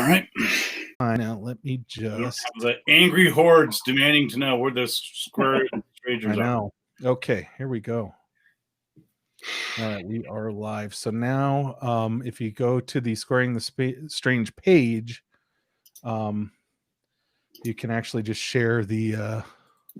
right. Now let me just. The angry hordes demanding to know where the square strangers I know. Okay, here we go. All right, we are live. So now, if you go to the Squaring the Strange page, you can actually just share the. All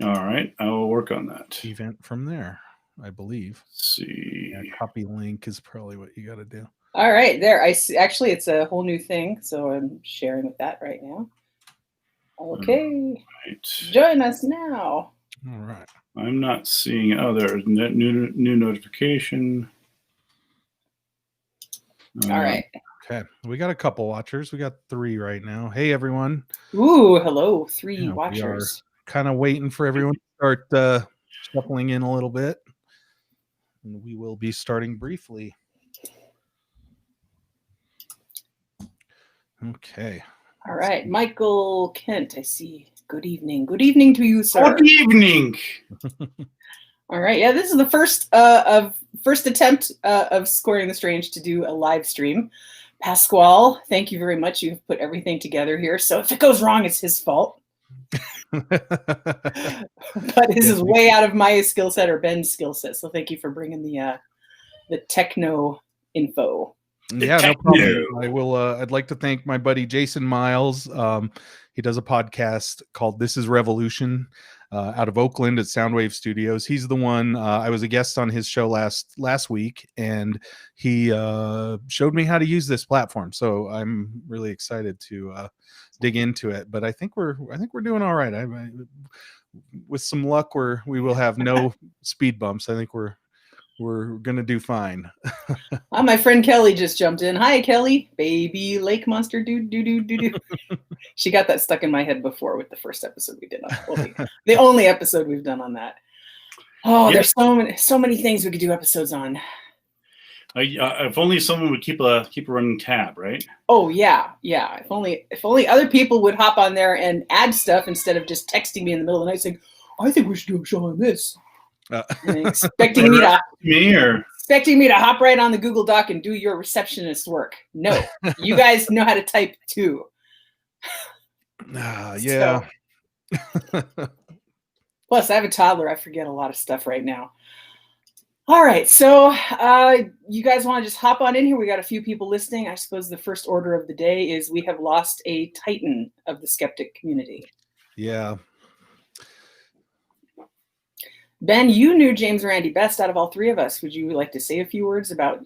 right, I will work on that event from there, I believe. Let's see. Yeah, copy link is probably what you got to do. All right, there. I see. Actually, it's a whole new thing, so I'm sharing with that right now. Okay, right. Join us now. All right. I'm not seeing. Oh, there's new notification. All right. Okay, we got a couple watchers. We got 3 right now. Hey, everyone. Ooh, hello, 3 watchers. We are kind of waiting for everyone to start shuffling in a little bit, and we will be starting briefly. Okay. All right, Michael Kent, I see. Good evening. Good evening to you, sir. Good evening. All right, yeah, this is the first attempt of Squaring the Strange to do a live stream. Pasquale, thank you very much. You've put everything together here. So if it goes wrong, it's his fault. But this is way out of my skill set or Ben's skill set. So thank you for bringing the techno info. Yeah, no problem. I will. I'd like to thank my buddy Jason Miles. He does a podcast called "This Is Revolution" out of Oakland at Soundwave Studios. He's the one. I was a guest on his show last week, and he showed me how to use this platform. So I'm really excited to dig into it. But I think we're doing all right. With some luck, we will have no speed bumps. I think we're gonna do fine. Oh, my friend Kelly just jumped in. Hi, Kelly, baby lake monster, do. She got that stuck in my head before with the first episode we did on the only episode we've done on that. Oh, there's so many things we could do episodes on. If only someone would keep a running tab, right? Oh yeah. If only other people would hop on there and add stuff instead of just texting me in the middle of the night saying, "I think we should do a show on this." And expecting me to hop right on the Google Doc and do your receptionist work. No, you guys know how to type too. Yeah. Plus, I have a toddler. I forget a lot of stuff right now. All right, so you guys want to just hop on in here? We got a few people listening. I suppose the first order of the day is we have lost a titan of the skeptic community. Yeah. Ben, you knew James Randi best out of all 3 of us. Would you like to say a few words about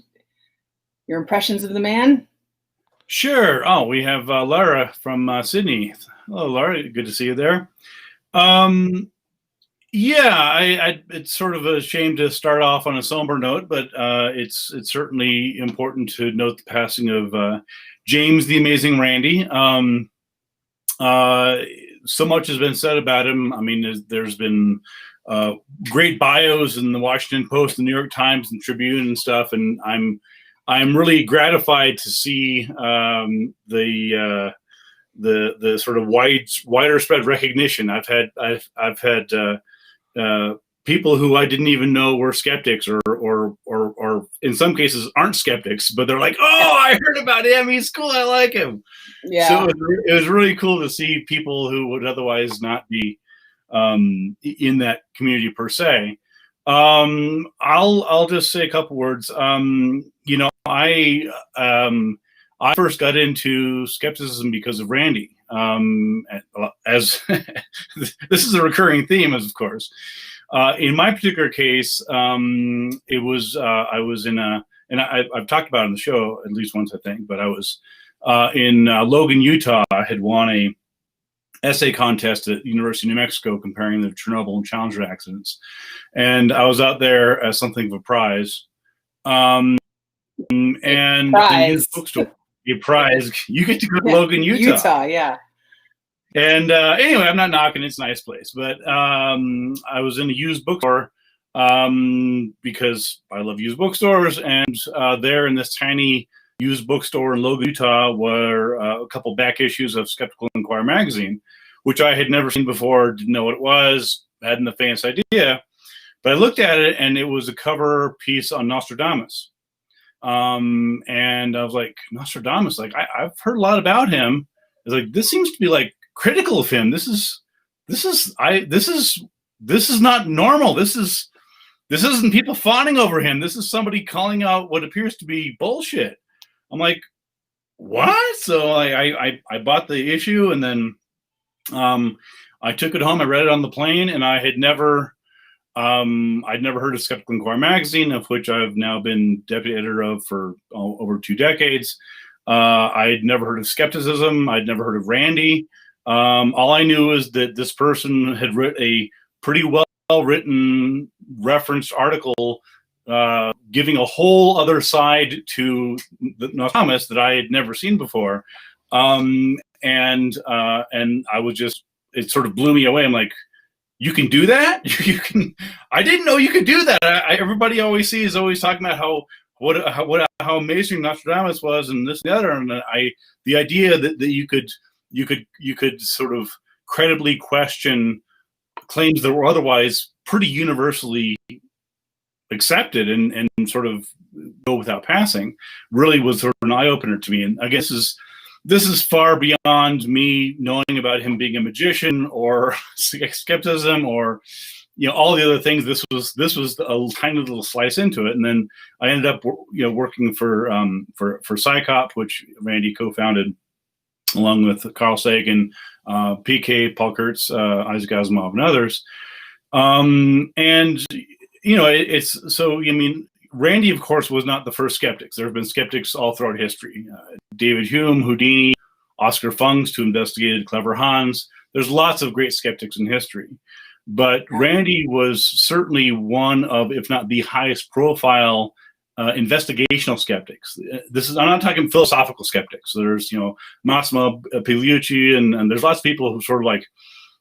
your impressions of the man? Sure. Oh, we have Lara from Sydney. Hello, Lara. Good to see you there. Yeah, it's sort of a shame to start off on a somber note, but it's certainly important to note the passing of James the Amazing Randi. So much has been said about him. I mean, there's been great bios in the Washington Post, the New York Times, and Tribune and stuff, and I'm really gratified to see the sort of wider spread recognition. I've had people who I didn't even know were skeptics, or in some cases aren't skeptics, but they're like, "Oh, I heard about him. He's cool. I like him." Yeah. So it was really cool to see people who would otherwise not be in that community per se. I'll just say a couple words. I first got into skepticism because of Randi. As this is a recurring theme, of course. In my particular case, it was I was in and I've talked about it on the show at least once, I think, but I was in Logan, Utah. I had won a essay contest at University of New Mexico comparing the Chernobyl and Challenger accidents, and I was out there as something of a prize. And the used bookstore, your prize, you get to go to Logan, Utah. Yeah. And anyway, I'm not knocking; it's a nice place. But I was in a used bookstore because I love used bookstores, and there in this tiny used bookstore in Logan, Utah, were a couple back issues of Skeptical Inquirer magazine, which I had never seen before, didn't know what it was, hadn't the faintest idea. But I looked at it, and it was a cover piece on Nostradamus. And I was like, Nostradamus, like I've heard a lot about him. It's like, this seems to be like critical of him. This is not normal. This isn't people fawning over him. This is somebody calling out what appears to be bullshit. I'm like, what? So I bought the issue, and then I took it home. I read it on the plane, and I had never I'd never heard of Skeptical Inquirer magazine, of which I've now been deputy editor of for over 2 decades. I'd never heard of skepticism. I'd never heard of Randy. All I knew is that this person had written a pretty well-written referenced article giving a whole other side to Nostradamus that I had never seen before. And I was just, it sort of blew me away. I'm like, you can do that? You can. I didn't know you could do that. Everybody always talking about how amazing Nostradamus was and this and the other. And the idea that you could sort of credibly question claims that were otherwise pretty universally accepted and sort of go without passing really was sort of an eye opener to me. And I guess this is far beyond me knowing about him being a magician or skepticism or, all the other things. This was a tiny little slice into it. And then I ended up, working for PsyCop, which Randy co-founded along with Carl Sagan, PK, Paul Kurtz, Isaac Asimov, and others. Randy, of course, was not the first skeptics. There have been skeptics all throughout history. David Hume, Houdini, Oscar Funks, who investigated Clever Hans. There's lots of great skeptics in history. But Randy was certainly one of, if not the highest profile investigational skeptics. I'm not talking philosophical skeptics. There's, Massimo Pigliucci, and there's lots of people who sort of like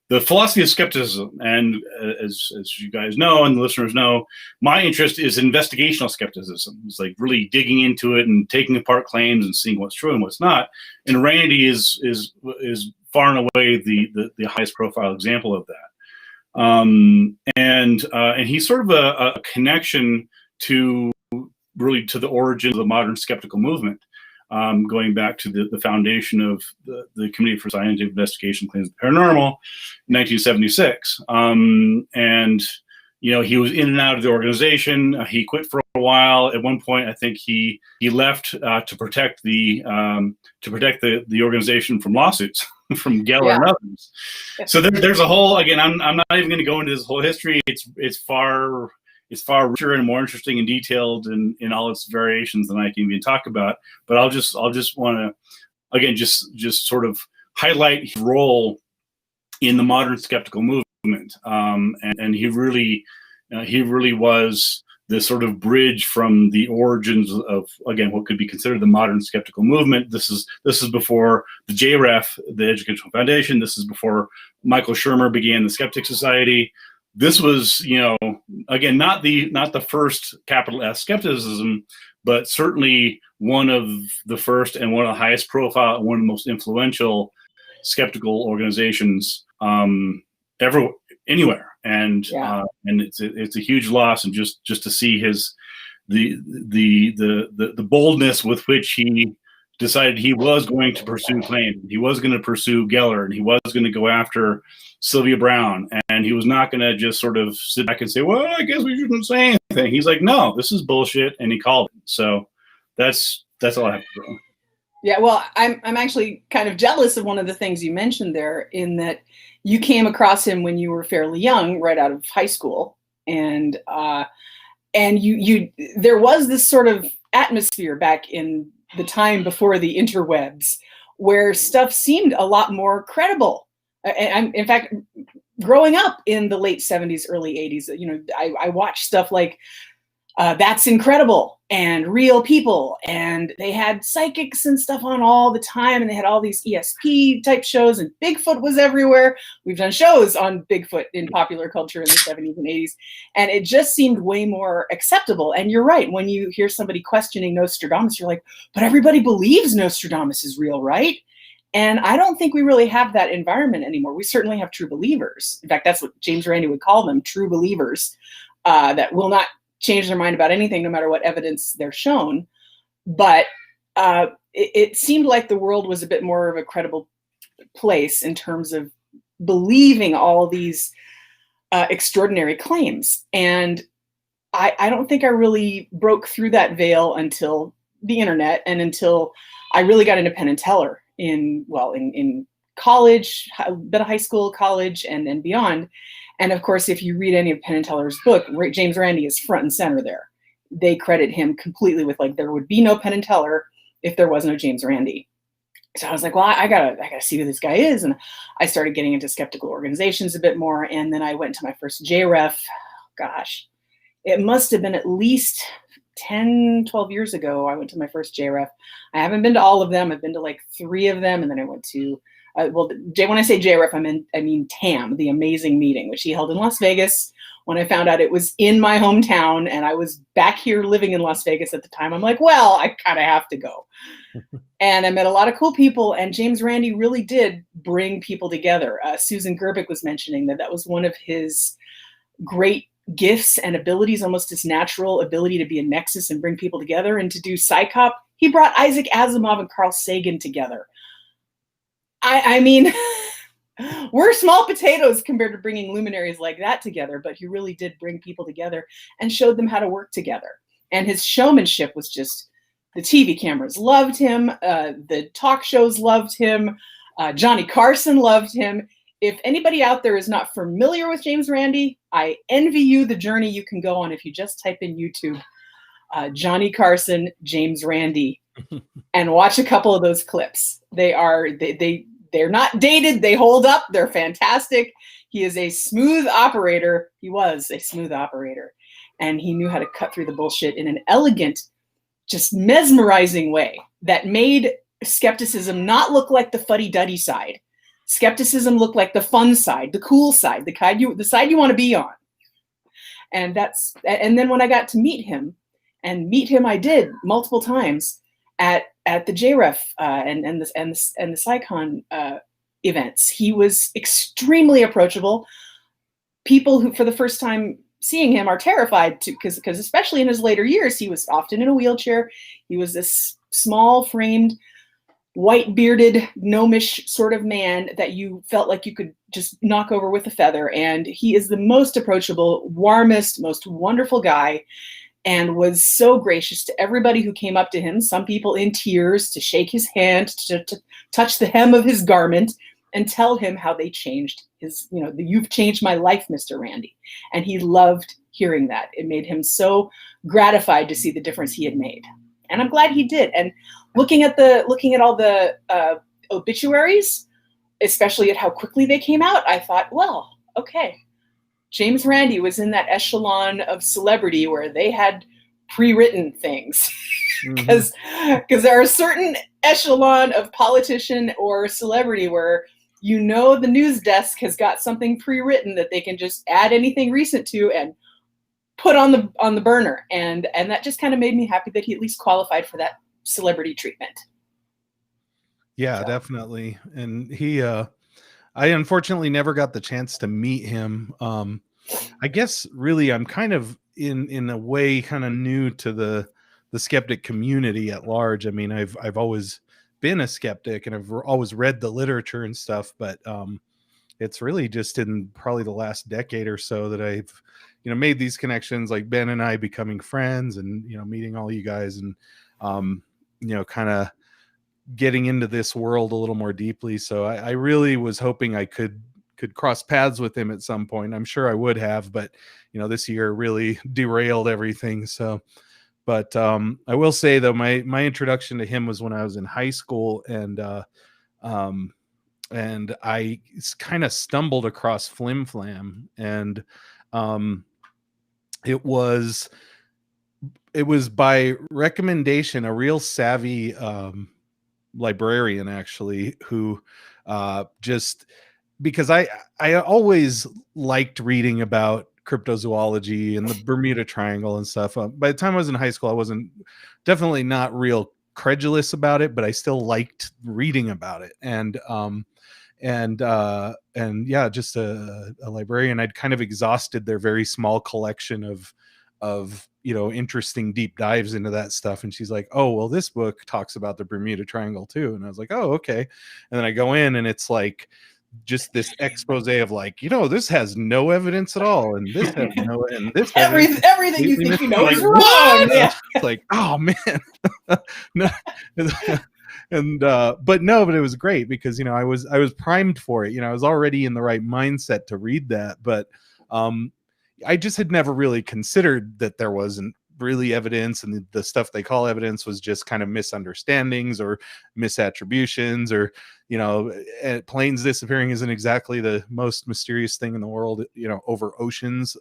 the philosophy of skepticism. And as you guys know, and the listeners know, my interest is investigational skepticism. It's like really digging into it and taking apart claims and seeing what's true and what's not. And Randy is far and away the highest profile example of that. And he's sort of a connection to the origin of the modern skeptical movement, going back to the foundation of the Committee for Scientific Investigation of Claims of the Paranormal in 1976. He was in and out of the organization. He quit for a while. At one point, I think he left to protect the organization from lawsuits from Geller and others. So there's a whole, again, I'm not even going to go into this whole history. It's far richer and more interesting and detailed in all its variations than I can even talk about. But I'll just want to, again, just sort of highlight his role in the modern skeptical movement. And he really was the sort of bridge from the origins of, again, what could be considered the modern skeptical movement. This is before the JREF, the Educational Foundation. This is before Michael Shermer began the Skeptic Society. This was, again, not the first capital S skepticism, but certainly one of the first and one of the highest profile, one of the most influential skeptical organizations anywhere. And it's a huge loss, and just to see the boldness with which he decided he was going to pursue claims. He was going to pursue Geller, and he was going to go after Sylvia Brown, and he was not going to just sort of sit back and say, well, I guess we shouldn't say anything. He's like, no, this is bullshit, and he called it. So that's all I have to say. Yeah, well, I'm actually kind of jealous of one of the things you mentioned there, in that you came across him when you were fairly young, right out of high school, and you there was this sort of atmosphere back in the time before the interwebs where stuff seemed a lot more credible. And in fact, growing up in the late 70s, early 80s, I watched stuff like That's Incredible and Real People, and they had psychics and stuff on all the time, and they had all these ESP type shows, and Bigfoot was everywhere. We've done shows on Bigfoot in popular culture in the 70s and 80s, and it just seemed way more acceptable. And you're right, when you hear somebody questioning Nostradamus, you're like, but everybody believes Nostradamus is real, right? And I don't think we really have that environment anymore. We certainly have true believers. In fact, that's what James Randi would call them, true believers, that will not change their mind about anything, no matter what evidence they're shown. but it seemed like the world was a bit more of a credible place in terms of believing all these extraordinary claims. And I don't think I really broke through that veil until the internet and until I really got into Penn and Teller in college, a bit of high school, college, and beyond. And of course, if you read any of Penn and Teller's book, James Randi is front and center there. They credit him completely with, like, there would be no Penn and Teller if there was no James Randi. So I was like, well, I gotta see who this guy is. And I started getting into skeptical organizations a bit more. And then I went to my first JREF. Gosh, it must have been at least 10, 12 years ago. I went to my first JREF. I haven't been to all of them. I've been to like 3 of them. And then I went to, when I say JREF, I mean TAM, the amazing meeting, which he held in Las Vegas. When I found out it was in my hometown and I was back here living in Las Vegas at the time, I'm like, well, I kind of have to go. And I met a lot of cool people, and James Randi really did bring people together. Susan Gerbic was mentioning that was one of his great gifts and abilities, almost his natural ability to be a nexus and bring people together. And to do PsyCop, he brought Isaac Asimov and Carl Sagan together. I mean, we're small potatoes compared to bringing luminaries like that together, but he really did bring people together and showed them how to work together. And his showmanship was just, the TV cameras loved him. The talk shows loved him. Johnny Carson loved him. If anybody out there is not familiar with James Randi, I envy you the journey you can go on if you just type in YouTube, Johnny Carson, James Randi, and watch a couple of those clips. They're not dated. They hold up. They're fantastic. He is a smooth operator. He was a smooth operator, and he knew how to cut through the bullshit in an elegant, just mesmerizing way that made skepticism not look like the fuddy-duddy side. Skepticism looked like the fun side, the cool side, the side you want to be on. And then when I got to meet him I did multiple times at the JREF and the PsyCon events. He was extremely approachable. People who, for the first time seeing him, are terrified because especially in his later years, he was often in a wheelchair. He was this small framed, white bearded, gnomish sort of man that you felt like you could just knock over with a feather. And he is the most approachable, warmest, most wonderful guy, and was so gracious to everybody who came up to him, some people in tears, to shake his hand, to touch the hem of his garment and tell him how they changed his, you've changed my life, Mr. Randi. And he loved hearing that. It made him so gratified to see the difference he had made. And I'm glad he did. And looking at all the obituaries, especially at how quickly they came out, I thought, well, okay, James Randi was in that echelon of celebrity where they had pre-written things. Because there are a certain echelon of politician or celebrity where the news desk has got something pre-written that they can just add anything recent to and put on the burner. And that just kind of made me happy that he at least qualified for that celebrity treatment. Yeah, so. Definitely. And he, I unfortunately never got the chance to meet him. I guess really I'm kind of in a way kind of new to the skeptic community at large. I mean, I've always been a skeptic and I've always read the literature and stuff, but it's really just in probably the last decade or so that I've made these connections, like Ben and I becoming friends and meeting all you guys and kind of getting into this world a little more deeply. So I really was hoping I could cross paths with him at some point. I'm sure I would have, but this year really derailed everything. So, but I will say though, my introduction to him was when I was in high school, and I kind of stumbled across Flim Flam, and it was by recommendation, a real savvy librarian actually, who just because I always liked reading about cryptozoology and the Bermuda Triangle and stuff. By the time I was in high school, I wasn't definitely not real credulous about it, but I still liked reading about it. And yeah, just a librarian. I'd kind of exhausted their very small collection of interesting deep dives into that stuff. And she's like, oh, well, this book talks about the Bermuda Triangle too. And I was like, oh, okay. And then I go in and it's like just this expose of like, this has no evidence at all. And this has no, and this everything you think you know is wrong. Yeah. It's like, oh man. No. But it was great because, I was primed for it. I was already in the right mindset to read that. But I just had never really considered that there wasn't really evidence, and the stuff they call evidence was just kind of misunderstandings or misattributions, or planes disappearing isn't exactly the most mysterious thing in the world, over oceans.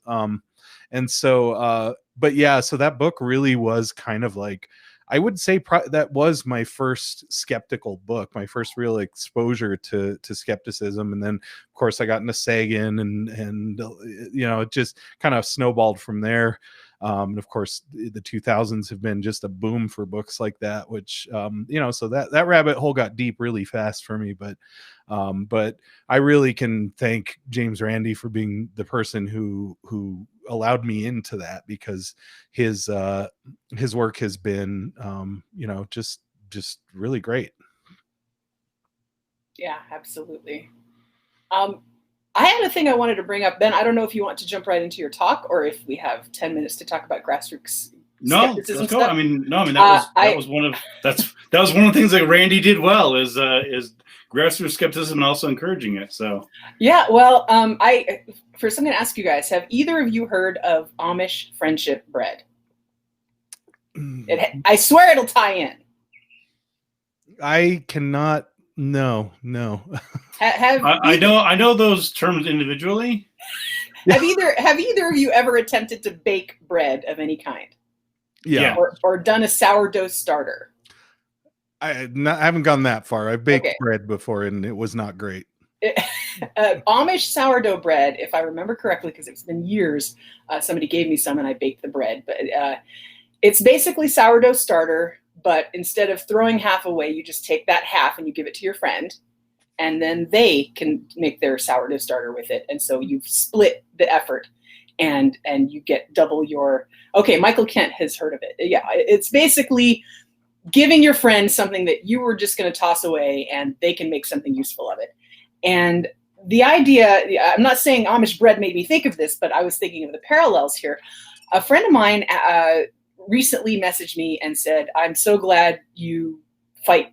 And so but yeah, so that book really was kind of like, I would say that was my first skeptical book, my first real exposure to skepticism. And then of course I got into Sagan and it just kind of snowballed from there. And of course the 2000s have been just a boom for books like that, which, so that rabbit hole got deep really fast for me. But I really can thank James Randi for being the person who allowed me into that, because his work has been, just really great. Yeah, absolutely. I had a thing I wanted to bring up, Ben. I don't know if you want to jump right into your talk or if we have 10 minutes to talk about grassroots. No, let's go. Stuff. I mean, that was one of the things that Randi did well is grassroots skepticism and also encouraging it. So yeah, well, first I'm going to ask you guys: have either of you heard of Amish friendship bread? I swear it'll tie in. I cannot. No. I know those terms individually. Have either of you ever attempted to bake bread of any kind? Yeah. Or done a sourdough starter? I haven't gone that far. I baked bread before and it was not great. Amish sourdough bread, if I remember correctly, because it's been years, somebody gave me some and I baked the bread. But it's basically sourdough starter, but instead of throwing half away, you just take that half and you give it to your friend, and then they can make their sourdough starter with it. And so you've split the effort, and you get double your. Okay, Michael Kent has heard of it. Yeah, it's basically giving your friend something that you were just going to toss away, and they can make something useful of it. And the idea, I'm not saying Amish bread made me think of this, but I was thinking of the parallels here. A friend of mine recently messaged me and said, I'm so glad you fight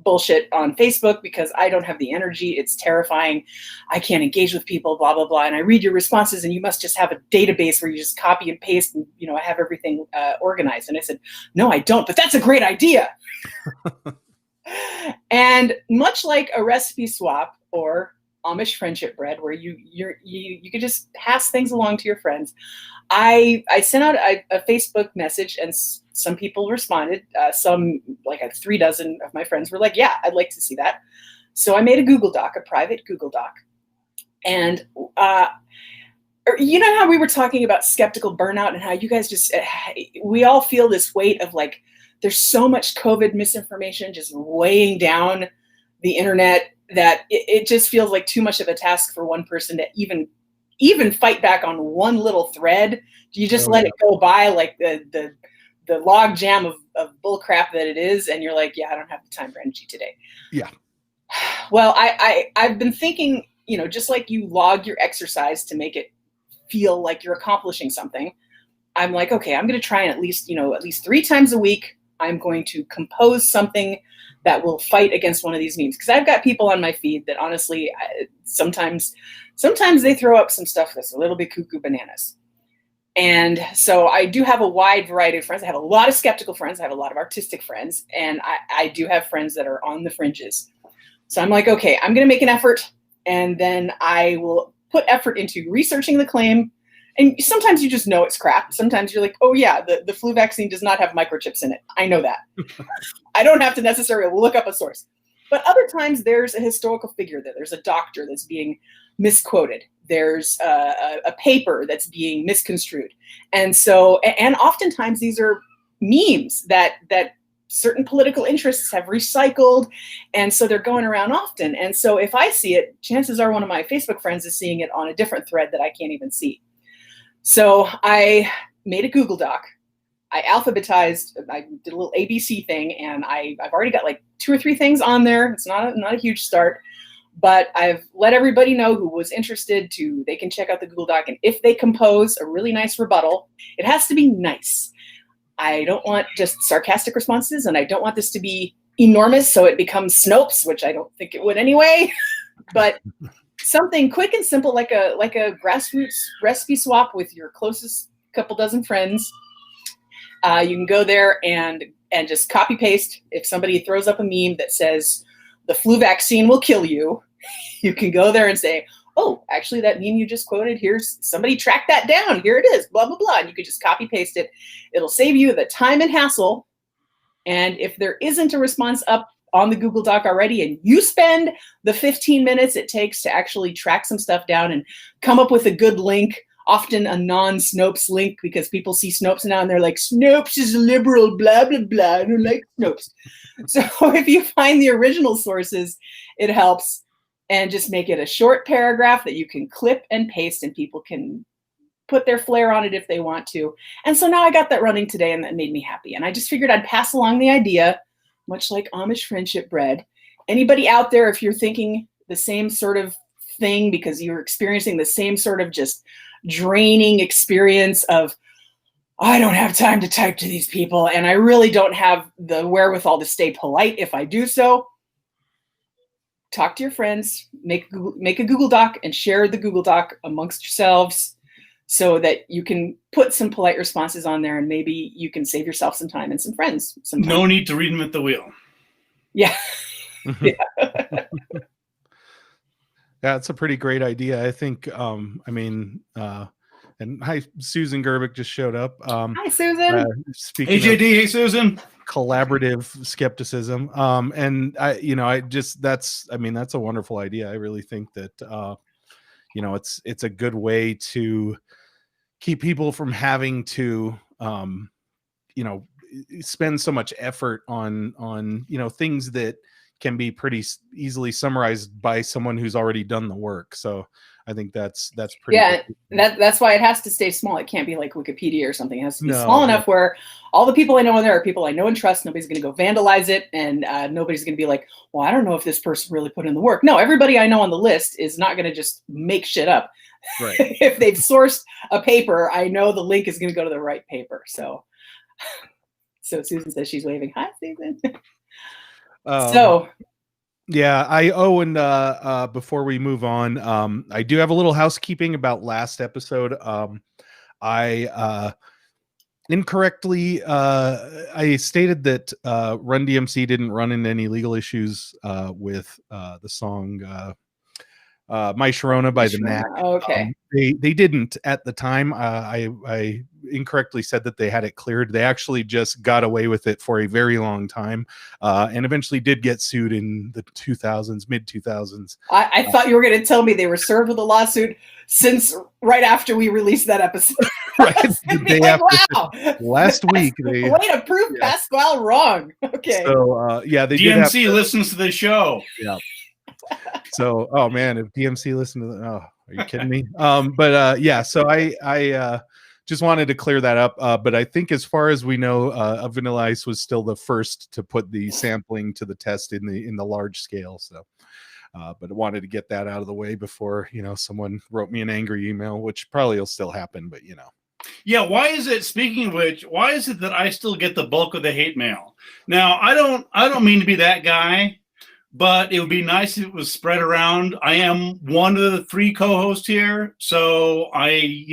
bullshit on Facebook because I don't have the energy. It's terrifying. I can't engage with people, blah, blah, blah. And I read your responses and you must just have a database where you just copy and paste and, I have everything organized. And I said, no, I don't, but that's a great idea. And much like a recipe swap or Amish friendship bread, where you could just pass things along to your friends, I sent out a Facebook message and some people responded. Some, like 3 dozen of my friends were like, yeah, I'd like to see that. So I made a Google Doc, a private Google Doc. And you know how we were talking about skeptical burnout and how you guys just, we all feel this weight of like, there's so much COVID misinformation just weighing down the internet that it just feels like too much of a task for one person to even fight back on one little thread. You just let it go by like the log jam of bull crap that it is. And you're like, yeah, I don't have the time or energy today. Yeah. Well, I've been thinking, just like you log your exercise to make it feel like you're accomplishing something. I'm like, okay, I'm going to try and at least 3 times a week, I'm going to compose something that will fight against one of these memes. Because I've got people on my feed that honestly, sometimes they throw up some stuff that's a little bit cuckoo bananas. And so I do have a wide variety of friends. I have a lot of skeptical friends. I have a lot of artistic friends. And I do have friends that are on the fringes. So I'm like, okay, I'm going to make an effort. And then I will put effort into researching the claim. And sometimes you just know it's crap. Sometimes you're like, oh yeah, the flu vaccine does not have microchips in it. I know that. I don't have to necessarily look up a source. But other times there's a historical figure there. There's a doctor that's being misquoted. There's a paper that's being misconstrued. And so, and oftentimes these are memes that certain political interests have recycled. And so they're going around often. And so if I see it, chances are one of my Facebook friends is seeing it on a different thread that I can't even see. So I made a Google Doc. I alphabetized, I did a little ABC thing, and I've already got like 2 or 3 things on there. It's not a huge start, but I've let everybody know who was interested they can check out the Google Doc. And if they compose a really nice rebuttal, it has to be nice. I don't want just sarcastic responses, and I don't want this to be enormous so it becomes Snopes, which I don't think it would anyway. But something quick and simple, like a grassroots recipe swap with your closest couple dozen friends. You can go there and just copy paste. If somebody throws up a meme that says the flu vaccine will kill you, you can go there and say, oh, actually that meme you just quoted, here's somebody track that down. Here it is, blah, blah, blah. And you could just copy paste it. It'll save you the time and hassle. And if there isn't a response up on the Google Doc already, and you spend the 15 minutes it takes to actually track some stuff down and come up with a good link, often a non-Snopes link, because people see Snopes now and they're like, Snopes is a liberal, blah, blah, blah. I don't like Snopes. So if you find the original sources, it helps. And just make it a short paragraph that you can clip and paste, and people can put their flair on it if they want to. And so now I got that running today, and that made me happy. And I just figured I'd pass along the idea, much like Amish friendship bread. Anybody out there, if you're thinking the same sort of thing because you're experiencing the same sort of just draining experience of, I don't have time to type to these people, and I really don't have the wherewithal to stay polite if I do so, talk to your friends, make a Google Doc, and share the Google Doc amongst yourselves so that you can put some polite responses on there, and maybe you can save yourself some time and some friends. No need to reinvent the wheel. Yeah. Yeah. That's a pretty great idea. I think, and hi, Susan Gerbic just showed up. Hi, Susan. Speaking AJD, hey, Susan. Collaborative skepticism. That's a wonderful idea. I really think that, it's a good way to keep people from having to, spend so much effort on, things that can be pretty easily summarized by someone who's already done the work. So I think that's pretty. Yeah, that's why it has to stay small. It can't be like Wikipedia or something. It has to be small enough where all the people I know in there are people I know and trust. Nobody's going to go vandalize it, and nobody's going to be like, well, I don't know if this person really put in the work. No, everybody I know on the list is not going to just make shit up. Right. If they've sourced a paper, I know the link is going to go to the right paper. So Susan says she's waving. Hi, Susan. Before we move on, I do have a little housekeeping about last episode. I incorrectly I stated that Run DMC didn't run into any legal issues with the song My Sharona by the Knack. Okay. They didn't at the time. I incorrectly said that they had it cleared. They actually just got away with it for a very long time, and eventually did get sued in the mid 2000s. I thought you were going to tell me they were served with a lawsuit since right after we released that episode. Right, the day after. Wow. Last week. Way to prove Pasquale wrong. Okay. So they DMC listens to the show. Yeah. So, oh man, if DMC listened to are you kidding me? So I just wanted to clear that up. But I think as far as we know, Vanilla Ice was still the first to put the sampling to the test in the large scale. So, but I wanted to get that out of the way before, someone wrote me an angry email, which probably will still happen, but Yeah, why is it, speaking of which, why is it that I still get the bulk of the hate mail? Now, I don't mean to be that guy, but it would be nice if it was spread around. I am one of the 3 co-hosts here, so I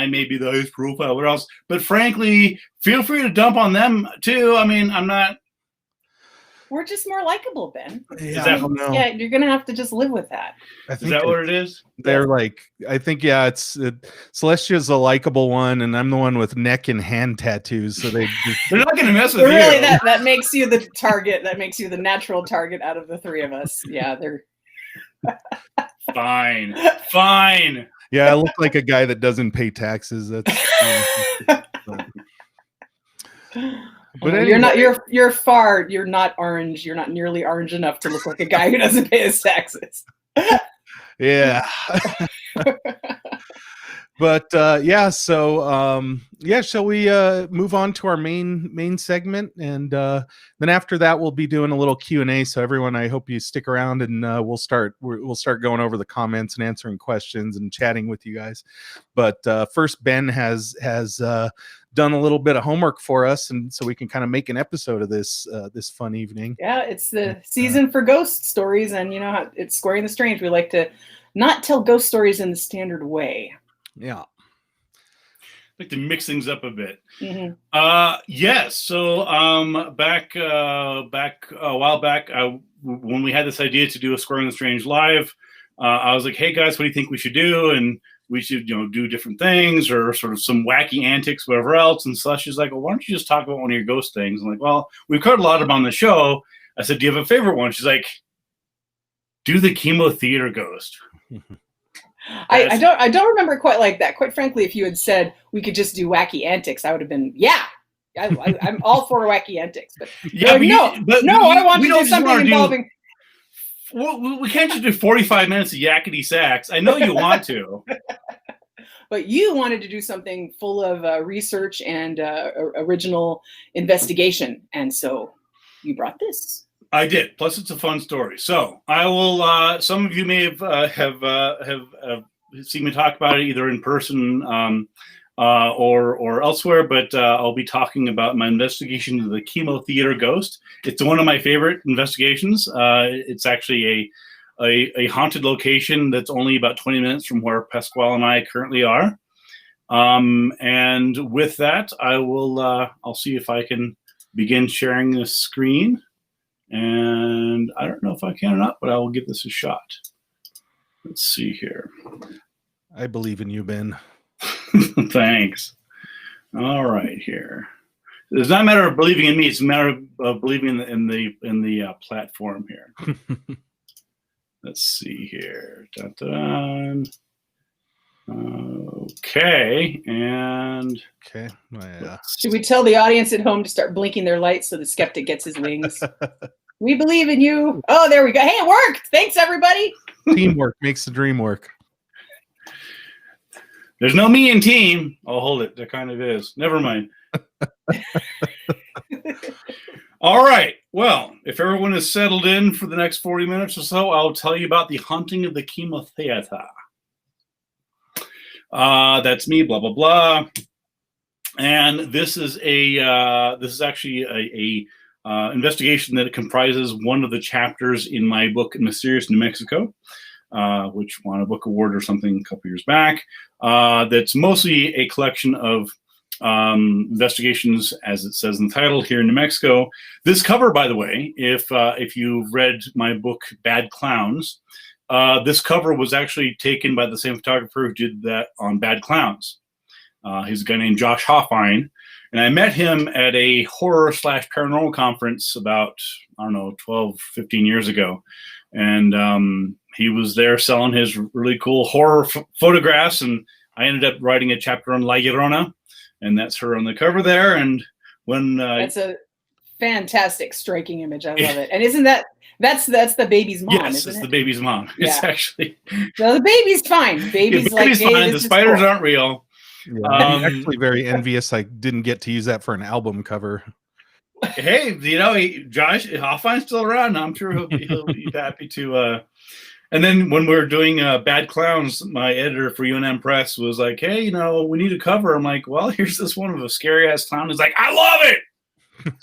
may be the highest profile or else. But frankly, feel free to dump on them too. I mean, I'm not. We're just more likable, Ben. Yeah, I don't know. Yeah, you're gonna have to just live with that. I think Is that what it is? They're like, I think, Celestia's a likable one, and I'm the one with neck and hand tattoos. So they're not going to mess with you. Really, that makes you the target. That makes you the natural target out of the 3 of us. Yeah, they're fine. Yeah, I look like a guy that doesn't pay taxes. That's. But anyway. You're not orange. You're not nearly orange enough to look like a guy who doesn't pay his taxes. Yeah. But yeah, so yeah, shall we move on to our main segment, and then after that we'll be doing a little Q&A. So everyone, I hope you stick around, and we'll start going over the comments and answering questions and chatting with you guys. But first, Ben has done a little bit of homework for us, and so we can kind of make an episode of this this fun evening. Yeah, it's the season for ghost stories, and you know how it's Squaring the Strange. We like to not tell ghost stories in the standard way. Yeah. Like to mix things up a bit. Mm-hmm. Yes. So back a while back, when we had this idea to do a Squaring the Strange live, I was like, hey guys, what do you think we should do? And we should, do different things or sort of some wacky antics, whatever else. And Slush is like, well, why don't you just talk about one of your ghost things? I'm like, well, we've covered a lot of them on the show. I said, do you have a favorite one? She's like, do the chemo theater ghost. I don't remember quite like that. Quite frankly, if you had said we could just do wacky antics, I would have been, I'm all for wacky antics. But yeah, like, I want to do something involving. We can't just do 45 minutes of yakety sax. I know you want to. But you wanted to do something full of research and original investigation, and so you brought this. I did. Plus, it's a fun story. So I will. Some of you may have seen me talk about it either in person or elsewhere. But I'll be talking about my investigation of the chemo theater ghost. It's one of my favorite investigations. It's actually a haunted location that's only about 20 minutes from where Pasquale and I currently are. And with that, I will. I'll see if I can begin sharing the screen. And I don't know if I can or not, but I will give this a shot. Let's see here. I believe in you, Ben. Thanks. All right, here. It's not a matter of believing in me; it's a matter of believing in the platform here. Let's see here. Dun, dun. Okay, and okay. Yeah. Should we tell the audience at home to start blinking their lights so the skeptic gets his wings? We believe in you. Oh, there we go. Hey, it worked. Thanks, everybody. Teamwork makes the dream work. There's no me in team. I'll hold it. There kind of is. Never mind. All right. Well, if everyone is settled in for the next 40 minutes or so, I'll tell you about the haunting of the chemo theater. That's me, blah, blah, blah. And this is actually a investigation that comprises one of the chapters in my book, Mysterious New Mexico, which won a book award or something a couple years back. That's mostly a collection of investigations, as it says in the title, here in New Mexico. This cover, by the way, if you've read my book, Bad Clowns, this cover was actually taken by the same photographer who did that on Bad Clowns. He's a guy named Josh Hoffine. And I met him at a horror/paranormal conference about, 12, 15 years ago. And he was there selling his really cool horror photographs. And I ended up writing a chapter on La Llorona. And that's her on the cover there. And when that's a fantastic, striking image. I love it. And isn't that's the baby's mom? Yes, isn't it's it? the baby's mom. Yeah. It's actually no, the baby's fine. Baby's fine. Hey, the spiders aren't real. Yeah, I'm actually very envious I didn't get to use that for an album cover. Hey, Josh Hoffine's still around. I'm sure he'll be happy to. And then when we were doing Bad Clowns, my editor for UNM Press was like, hey, we need a cover. I'm like, well, here's this one of a scary-ass clown. He's like, I love it!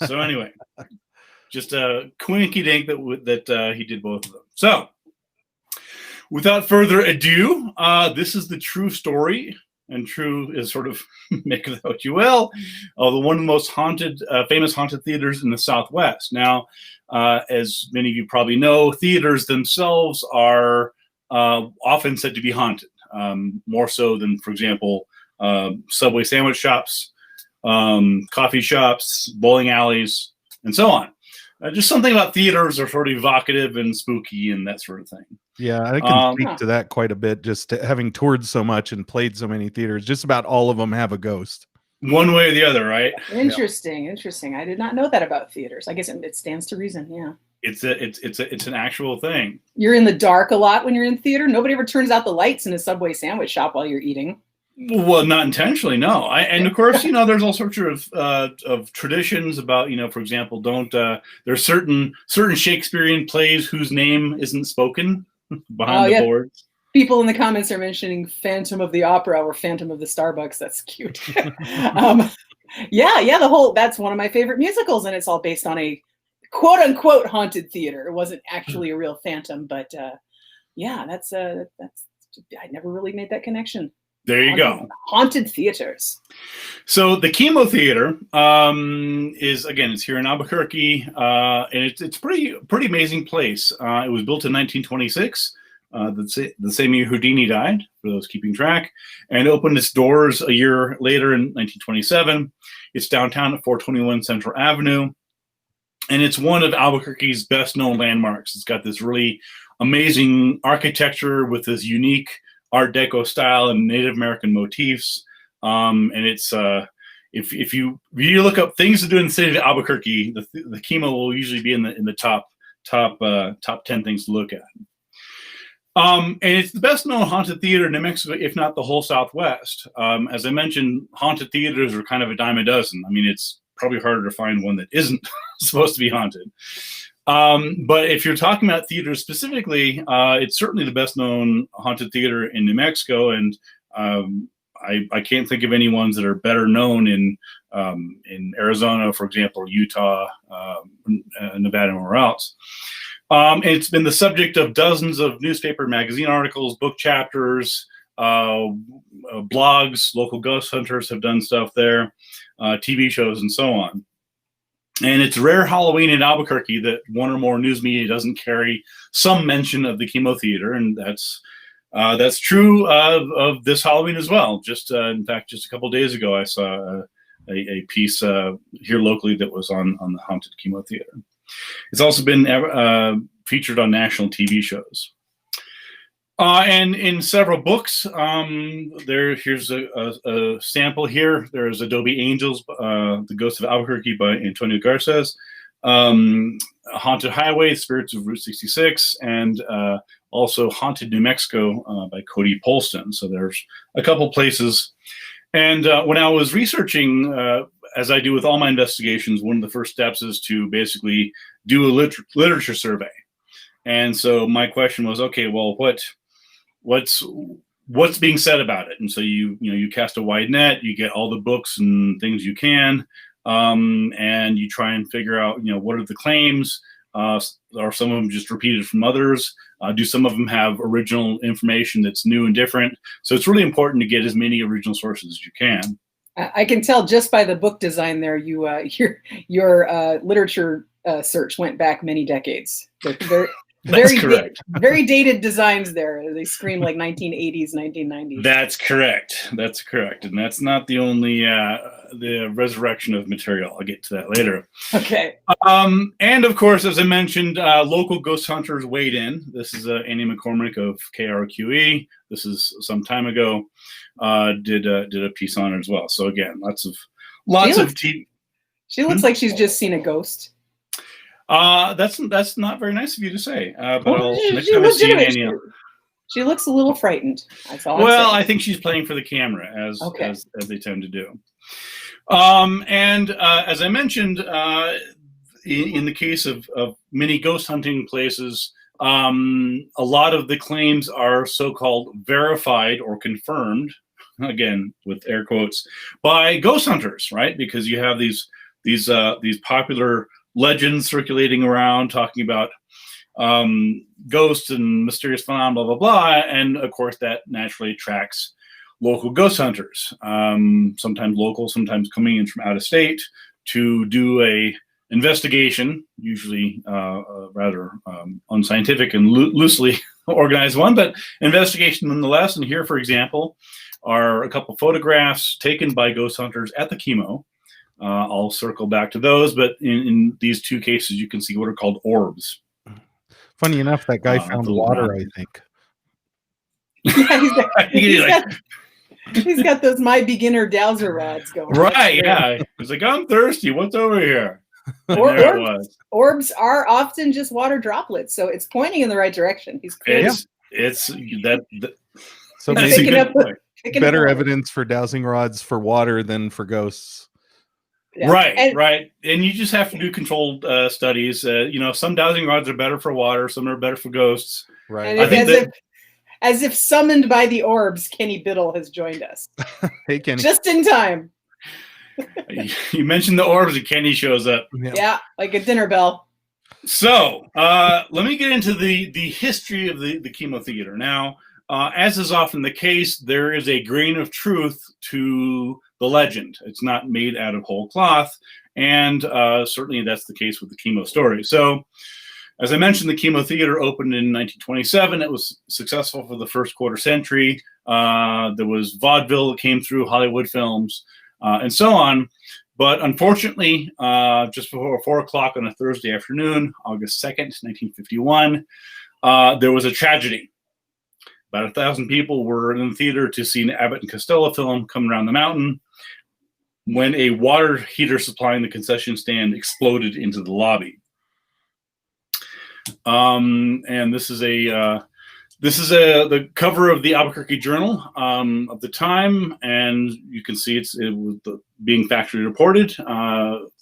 So anyway, just a quinky dink that he did both of them. So without further ado, this is the true story. And true is sort of, make of that what you will, the one of the most famous haunted theaters in the Southwest. Now, as many of you probably know, theaters themselves are often said to be haunted, more so than, for example, Subway sandwich shops, coffee shops, bowling alleys, and so on. Just something about theaters are sort of evocative and spooky and that sort of thing. Yeah, I can speak to that quite a bit, just having toured so much and played so many theaters. Just about all of them have a ghost. One way or the other, right? Interesting. I did not know that about theaters. I guess it stands to reason, yeah. It's an actual thing. You're in the dark a lot when you're in theater. Nobody ever turns out the lights in a Subway sandwich shop while you're eating. Well, not intentionally, no. And of course, there's all sorts of traditions about, for example, there's certain Shakespearean plays whose name isn't spoken behind the boards. People in the comments are mentioning Phantom of the Opera or Phantom of the Starbucks. That's cute. That's one of my favorite musicals, and it's all based on a quote unquote haunted theater. It wasn't actually a real phantom, but that's I never really made that connection. There you go. Haunted theaters. So the Chemo Theater it's here in Albuquerque, and it's pretty amazing place. It was built in 1926, the same year Houdini died, for those keeping track, and opened its doors a year later in 1927. It's downtown at 421 Central Avenue, and it's one of Albuquerque's best-known landmarks. It's got this really amazing architecture with this unique Art Deco style and Native American motifs, and it's if you look up things to do in the city of Albuquerque, the Chemo will usually be in the top 10 things to look at. And it's the best known haunted theater in New Mexico, if not the whole Southwest. As I mentioned, haunted theaters are kind of a dime a dozen. I mean, it's probably harder to find one that isn't supposed to be haunted. But if you're talking about theater specifically, it's certainly the best known haunted theater in New Mexico. And I can't think of any ones that are better known in Arizona, for example, Utah, Nevada, and where else. And it's been the subject of dozens of newspaper magazine articles, book chapters, blogs. Local ghost hunters have done stuff there, TV shows, and so on. And it's rare Halloween in Albuquerque that one or more news media doesn't carry some mention of the Chemo Theater, and that's true of this Halloween as well. In fact, just a couple of days ago, I saw a piece here locally that was on the haunted Chemo Theater. It's also been featured on national TV shows. And in several books, here's a sample here. There's Adobe Angels, The Ghost of Albuquerque by Antonio Garces, Haunted Highway, Spirits of Route 66, and also Haunted New Mexico by Cody Polston. So there's a couple places. And when I was researching, as I do with all my investigations, one of the first steps is to basically do a literature survey. And so my question was, okay, well, what's being said about it? And so you cast a wide net, you get all the books and things you can, and you try and figure out, what are the claims? Are some of them just repeated from others? Do some of them have original information that's new and different? So it's really important to get as many original sources as you can. I can tell just by the book design there, your literature search went back many decades. That's correct. Very dated designs there. They scream like 1980s, 1990s. That's correct. And that's not the only the resurrection of material. I'll get to that later. Okay. And of course, as I mentioned, local ghost hunters weighed in. This is Annie McCormick of KRQE. This is some time ago. Did a piece on it as well. So again, lots of TV. She looks like she's just seen a ghost. That's not very nice of you to say. But next time I see Annie, she looks a little frightened. That's all. Well, I think she's playing for the camera, as they tend to do. And as I mentioned, in the case of many ghost hunting places, a lot of the claims are so-called verified or confirmed, again with air quotes, by ghost hunters, right? Because you have these popular legends circulating around talking about ghosts and mysterious phenomena, blah, blah, blah. And of course, that naturally attracts local ghost hunters, sometimes local, sometimes coming in from out of state to do a investigation, usually rather unscientific and loosely organized one, but investigation nonetheless. And here, for example, are a couple photographs taken by ghost hunters at the Chemo. I'll circle back to those, but in these two cases, you can see what are called orbs. Funny enough, that guy found water, I think. Yeah, he's got those My Beginner Dowser rods going. Right, yeah. He's like, I'm thirsty. What's over here? There it was. Orbs are often just water droplets, so it's pointing in the right direction. He's clearly It's that. So That's maybe a good point. better evidence for dowsing rods for water than for ghosts. Yeah. Right. And you just have to do controlled studies. Some dowsing rods are better for water, some are better for ghosts. Right. And as if summoned by the orbs, Kenny Biddle has joined us. Hey, Kenny. Just in time. You mentioned the orbs and Kenny shows up. Yeah, like a dinner bell. So let me get into the history of the chemo theater. Now, as is often the case, there is a grain of truth to the legend. It's not made out of whole cloth, and certainly that's the case with the chemo story. So, as I mentioned, the chemo theater opened in 1927. It was successful for the first quarter century. There was vaudeville that came through, Hollywood films, and so on. But unfortunately, just before 4 o'clock on a Thursday afternoon, August 2nd, 1951, there was a tragedy. About 1,000 people were in the theater to see an Abbott and Costello film, Coming Around the Mountain, when a water heater supplying the concession stand exploded into the lobby. And this is the cover of the Albuquerque Journal of the time, and you can see it was being factory reported.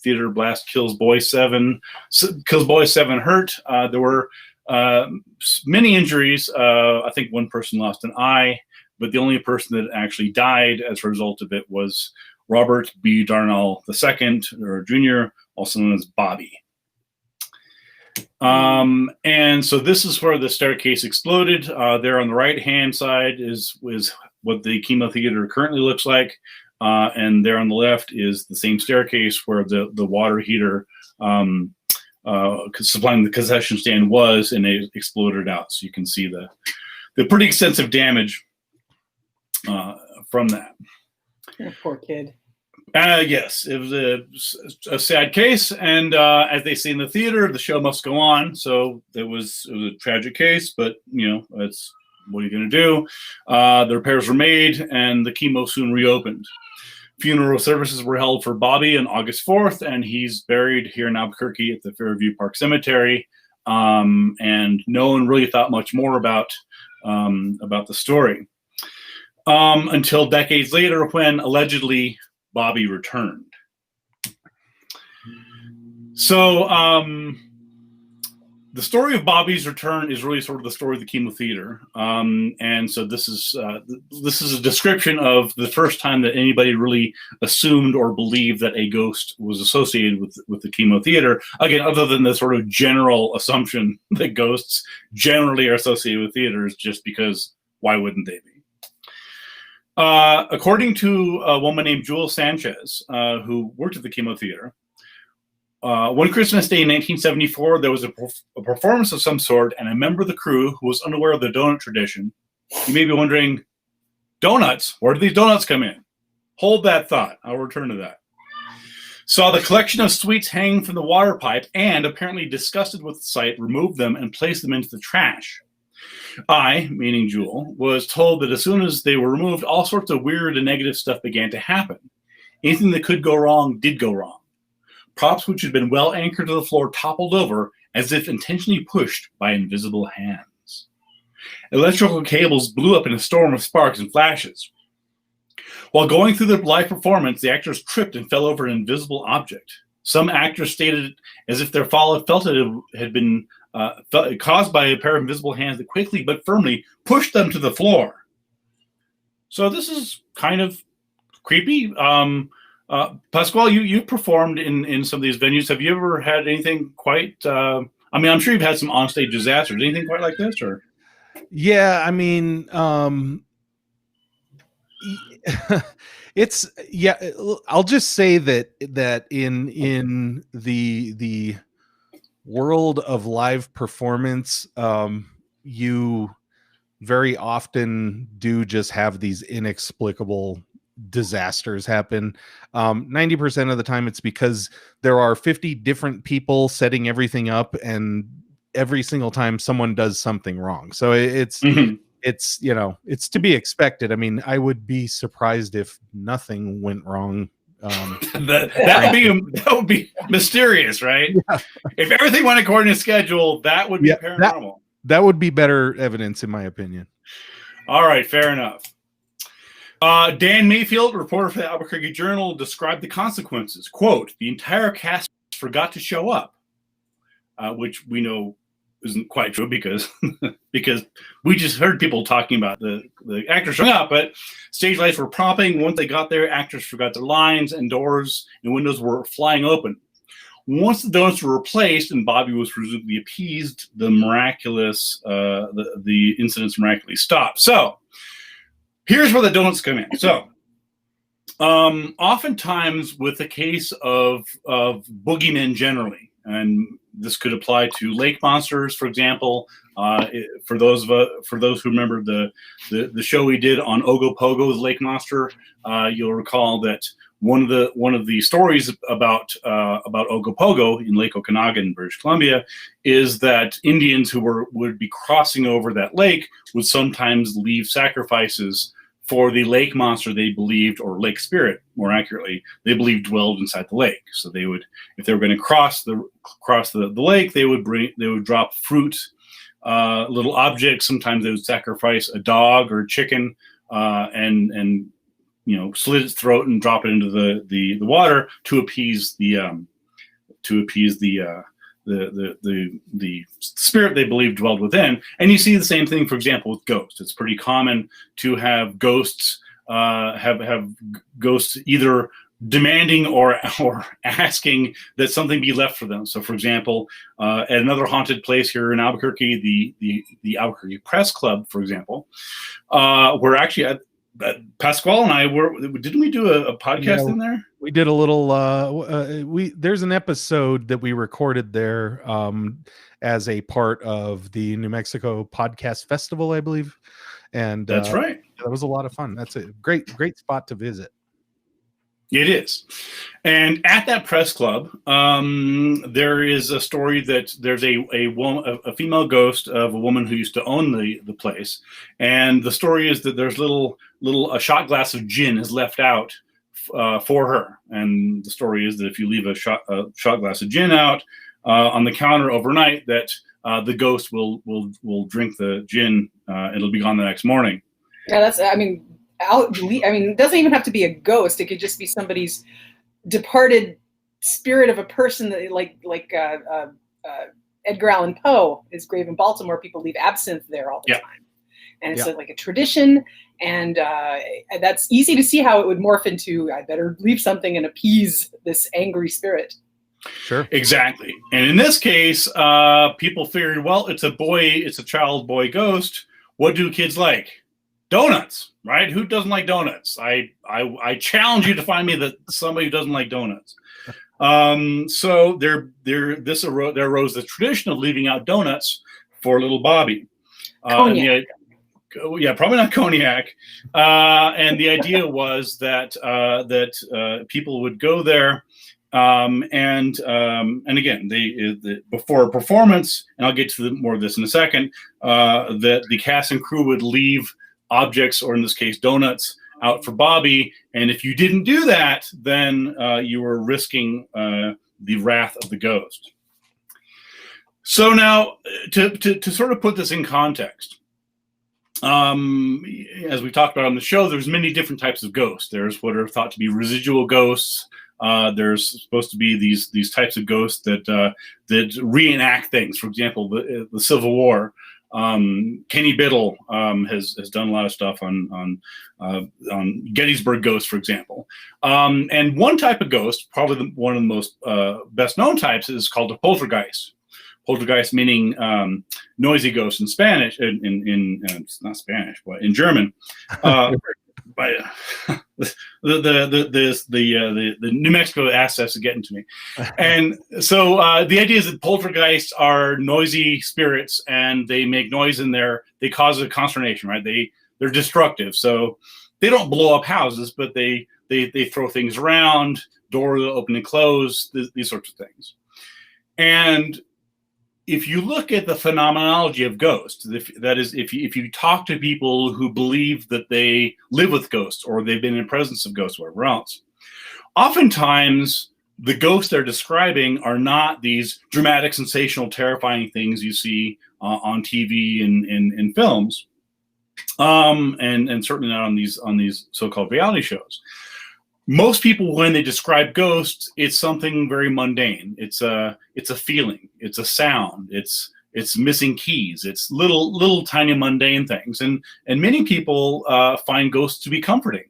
Theater blast kills boy 7 hurt. There were many injuries. I think one person lost an eye, but the only person that actually died as a result of it was Robert B. Darnall II, or Jr., also known as Bobby. And so this is where the staircase exploded. There on the right-hand side is what the chemo theater currently looks like. And there on the left is the same staircase where the water heater supplying the concession stand was, and it exploded out. So you can see the pretty extensive damage from that. Poor kid. Yes, it was a sad case, and as they say in the theater, the show must go on. So it was a tragic case, but that's what are you going to do? The repairs were made, and the chemo soon reopened. Funeral services were held for Bobby on August 4th, and he's buried here in Albuquerque at the Fairview Park Cemetery. And no one really thought much more about the story until decades later, when allegedly Bobby returned. So the story of Bobby's return is really sort of the story of the chemo theater. And so this is a description of the first time that anybody really assumed or believed that a ghost was associated with the chemo theater. Again, other than the sort of general assumption that ghosts generally are associated with theaters, just because why wouldn't they be? According to a woman named Jewel Sanchez, who worked at the chemo theater, one Christmas day in 1974, there was a performance of some sort, and a member of the crew who was unaware of the donut tradition. You may be wondering, donuts? Where do these donuts come in? Hold that thought. I'll return to that. Saw the collection of sweets hanging from the water pipe, and apparently disgusted with the sight, removed them and placed them into the trash. I, meaning Jewel, was told that as soon as they were removed, all sorts of weird and negative stuff began to happen. Anything that could go wrong did go wrong. Props which had been well anchored to the floor toppled over as if intentionally pushed by invisible hands. Electrical cables blew up in a storm of sparks and flashes. While going through the live performance, the actors tripped and fell over an invisible object. Some actors stated as if their fall felt it had been caused by a pair of invisible hands that quickly but firmly pushed them to the floor. So this is kind of creepy. Pasquale, you performed in some of these venues. Have you ever had anything quite? I'm sure you've had some onstage disasters. Anything quite like this, or? Yeah, I'll just say that in the world of live performance, you very often do just have these inexplicable disasters happen. 90% of the time it's because there are 50 different people setting everything up, and every single time someone does something wrong. So it's to be expected. I mean, I would be surprised if nothing went wrong That would be mysterious, right? Yeah. If everything went according to schedule, that would be paranormal. That would be better evidence, in my opinion. All right, fair enough. Dan Mayfield, reporter for the Albuquerque Journal, described the consequences. Quote, the entire cast forgot to show up, which we know isn't quite true because we just heard people talking about the actors showing up, but stage lights were propping. Once they got there, actors forgot their lines and doors and windows were flying open. Once the donuts were replaced and Bobby was presumably appeased, the incidents miraculously stopped. So here's where the donuts come in. So oftentimes with the case of boogeymen generally, and this could apply to lake monsters, for example. For those who remember the show we did on Ogopogo, the lake monster, you'll recall that one of the stories about Ogopogo in Lake Okanagan, British Columbia, is that Indians who would be crossing over that lake would sometimes leave sacrifices for the lake monster they believed, or lake spirit, more accurately, they believed dwelled inside the lake. So they would, if they were going to cross the lake, they would drop fruit, little objects. Sometimes they would sacrifice a dog or a chicken, and slit its throat and drop it into the water to appease the spirit they believed dwelled within. And you see the same thing, for example, with ghosts. It's pretty common to have ghosts have ghosts either demanding or asking that something be left for them. So, for example, at another haunted place here in Albuquerque, the Albuquerque Press Club, for example, we're actually Pasquale and I didn't we do a podcast in there? We did a little there's an episode that we recorded there as a part of the New Mexico Podcast Festival, I believe. And that's right. That was a lot of fun. That's a great spot to visit. It is. And at that press club, there is a story that there's a female ghost of a woman who used to own the place. And the story is that there's a shot glass of gin is left out for her. And the story is that if you leave a shot glass of gin out on the counter overnight, that the ghost will drink the gin. It'll be gone the next morning. Yeah, it doesn't even have to be a ghost. It could just be somebody's departed spirit of a person that, like Edgar Allan Poe, his grave in Baltimore. People leave absinthe there all the time, and it's like a tradition. And that's easy to see how it would morph into, I better leave something and appease this angry spirit. Sure. Exactly. And in this case, people figured, well, it's a child boy ghost. What do kids like? Donuts, right? Who doesn't like donuts? I challenge you to find me somebody who doesn't like donuts. So there arose the tradition of leaving out donuts for little Bobby. Cognac. Probably not cognac. And the idea was that people would go there, and again, before a performance, and I'll get to more of this in a second, that the cast and crew would leave objects, or in this case, donuts, out for Bobby. And if you didn't do that, then you were risking the wrath of the ghost. So now, to sort of put this in context, as we talked about on the show, there's many different types of ghosts. There's what are thought to be residual ghosts. There's supposed to be these types of ghosts that reenact things. For example, the Civil War. Kenny Biddle has done a lot of stuff on Gettysburg Ghosts, for example. And one type of ghost, probably one of the most best known types, is called a poltergeist. Poltergeist meaning noisy ghost in Spanish, it's not Spanish, but in German. But the New Mexico assets are getting to me. And so the idea is that poltergeists are noisy spirits, and they make noise in there. They cause a consternation, right? They're destructive. So they don't blow up houses, but they throw things around, doors open and close, these sorts of things. And if you look at the phenomenology of ghosts, that is, if you talk to people who believe that they live with ghosts or they've been in presence of ghosts, or whatever else, oftentimes the ghosts they're describing are not these dramatic, sensational, terrifying things you see on TV and in films, and certainly not on these so-called reality shows. Most people, when they describe ghosts, it's something very mundane. It's a feeling. It's a sound. It's missing keys. It's little tiny mundane things, and many people find ghosts to be comforting.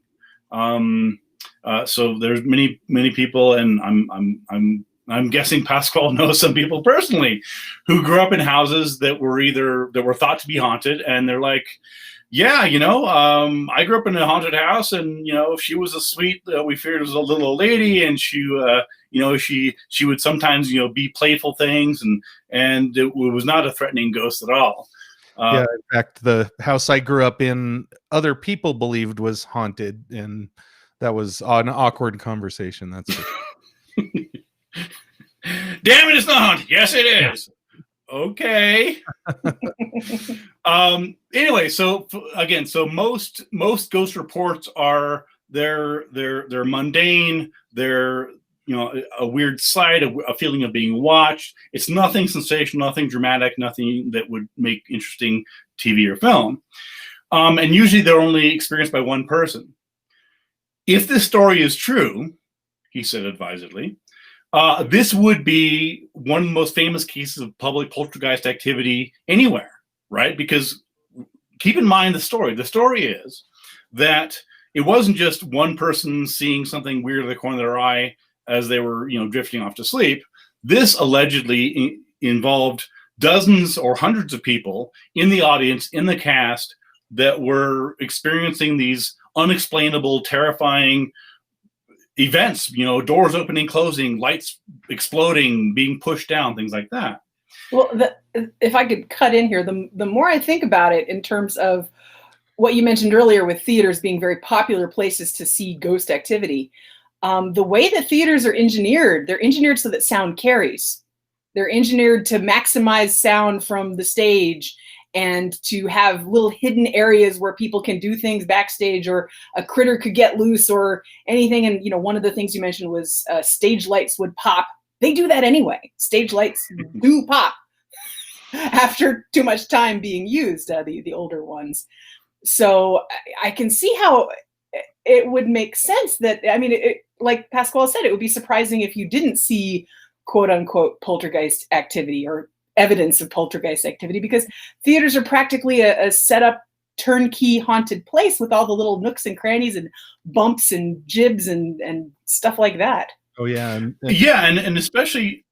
So there's many people, and I'm guessing Pasquale knows some people personally who grew up in houses that were thought to be haunted, and they're like, yeah, I grew up in a haunted house, and she was a sweet. We figured it was a little old lady, and she would sometimes be playful things, and it was not a threatening ghost at all. Yeah, in fact, the house I grew up in, other people believed was haunted, and that was an awkward conversation. That's damn it, it's not haunted. Yes, it is. Okay. Anyway, so again, most ghost reports are they're mundane. They're a weird sight, a feeling of being watched. It's nothing sensational, nothing dramatic, nothing that would make interesting TV or film. And usually they're only experienced by one person. If this story is true, he said advisedly, this would be one of the most famous cases of public poltergeist activity anywhere, right? Because keep in mind the story. The story is that it wasn't just one person seeing something weird in the corner of their eye as they were, drifting off to sleep. This allegedly involved dozens or hundreds of people in the audience, in the cast, that were experiencing these unexplainable, terrifying events, doors opening, closing, lights exploding, being pushed down, things like that. Well, if I could cut in here, the more I think about it in terms of what you mentioned earlier with theaters being very popular places to see ghost activity, the way that theaters are engineered, they're engineered so that sound carries. They're engineered to maximize sound from the stage and to have little hidden areas where people can do things backstage, or a critter could get loose or anything. And, one of the things you mentioned was stage lights would pop. They do that anyway. Stage lights do pop after too much time being used, the older ones. So I can see how it would make sense that, like Pasquale said, it would be surprising if you didn't see quote unquote poltergeist activity or evidence of poltergeist activity, because theaters are practically a set up turnkey haunted place with all the little nooks and crannies and bumps and jibs and stuff like that. Oh yeah. And especially,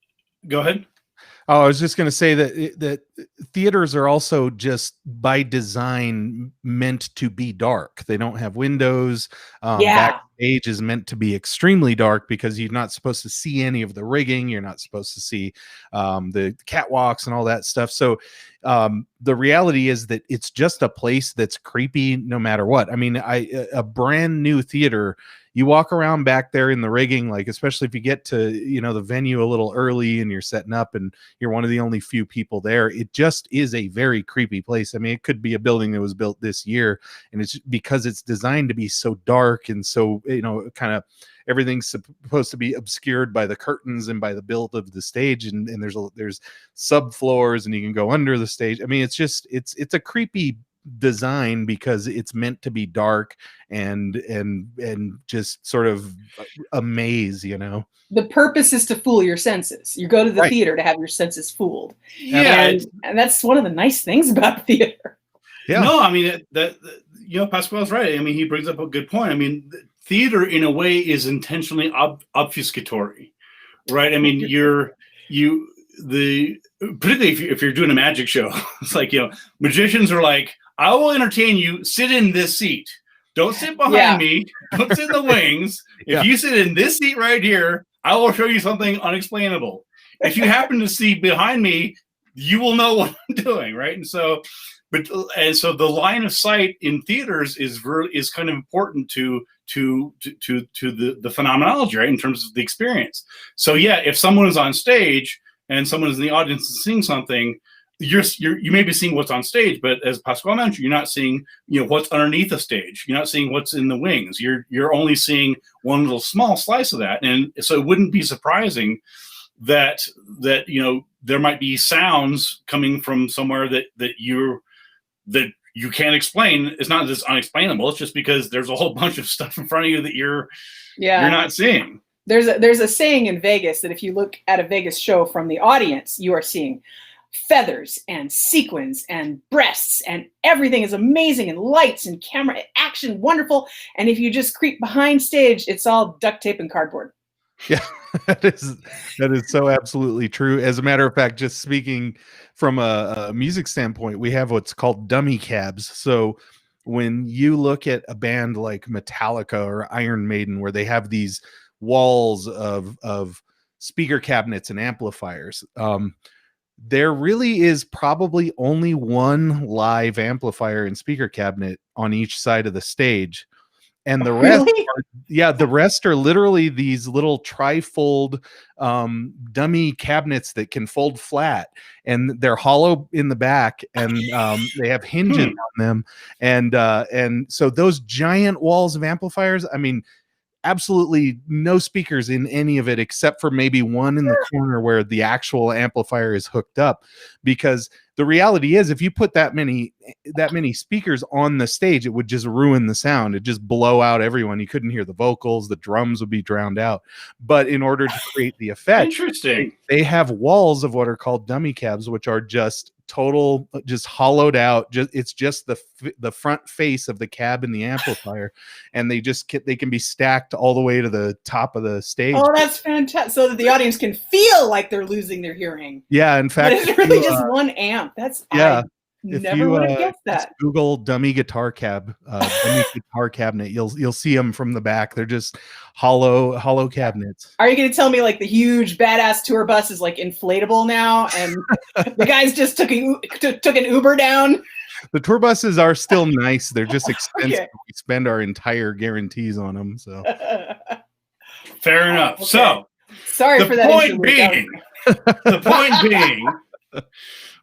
go ahead. Oh, I was just going to say that theaters are also just by design meant to be dark. They don't have windows. Backstage is meant to be extremely dark because you're not supposed to see any of the rigging. You're not supposed to see the catwalks and all that stuff. So the reality is that it's just a place that's creepy no matter what. I mean, a brand new theater, you walk around back there in the rigging, like especially if you get to the venue a little early and you're setting up and you're one of the only few people there, it just is a very creepy place. I mean, it could be a building that was built this year, and it's because it's designed to be so dark and so kind of everything's supposed to be obscured by the curtains and by the build of the stage, and there's subfloors and you can go under the stage. I mean, it's a creepy design because it's meant to be dark and just sort of a maze. The purpose is to fool your senses. You go to the theater to have your senses fooled. Yeah, and that's one of the nice things about theater. Yeah. No, I mean Pasquale's right. I mean, he brings up a good point. I mean, theater in a way is intentionally obfuscatory, right? I mean, particularly if you're doing a magic show, it's like, magicians are like, I will entertain you. Sit in this seat. Don't sit behind me. Don't sit in the wings. If you sit in this seat right here, I will show you something unexplainable. If you happen to see behind me, you will know what I'm doing, right? And so the line of sight in theaters is kind of important to the phenomenology, right, in terms of the experience. So yeah, if someone is on stage and someone is in the audience and seeing something, you may be seeing what's on stage, but as Pasquale mentioned, you're not seeing what's underneath the stage. You're not seeing what's in the wings. You're only seeing one little small slice of that, and so it wouldn't be surprising that there might be sounds coming from somewhere that you can't explain. It's not just unexplainable. It's just because there's a whole bunch of stuff in front of you that you're not seeing. There's a saying in Vegas that if you look at a Vegas show from the audience, you are seeing feathers and sequins and breasts, and everything is amazing, and lights and camera action, wonderful. And if you just creep behind stage, it's all duct tape and cardboard. Yeah, that is so absolutely true. As a matter of fact, just speaking from a music standpoint, we have what's called dummy cabs. So when you look at a band like Metallica or Iron Maiden, where they have these walls of speaker cabinets and amplifiers, there really is probably only one live amplifier and speaker cabinet on each side of the stage. And the rest, the rest are literally these little trifold dummy cabinets that can fold flat, and they're hollow in the back, and they have hinges on them. And so those giant walls of amplifiers, I mean, absolutely no speakers in any of it except for maybe one in the corner where the actual amplifier is hooked up, because the reality is if you put that many speakers on the stage, it would just ruin the sound. It'd just blow out everyone. You couldn't hear the vocals, the drums would be drowned out. But in order to create the effect, interesting, they have walls of what are called dummy cabs, which are just just hollowed out. It's just the front face of the cab and the amplifier, and they can be stacked all the way to the top of the stage. Oh, that's fantastic! So that the audience can feel like they're losing their hearing. Yeah, in fact, but it's really just one amp. That's I never would have guessed that. Google dummy guitar cab, dummy guitar cabinet. You'll see them from the back. They're just hollow cabinets. Are you going to tell me like the huge badass tour bus is like inflatable now, and the guys just took an Uber down? The tour buses are still nice. They're just expensive. Okay. We spend our entire guarantees on them. So fair enough. Okay. So sorry for that. The point being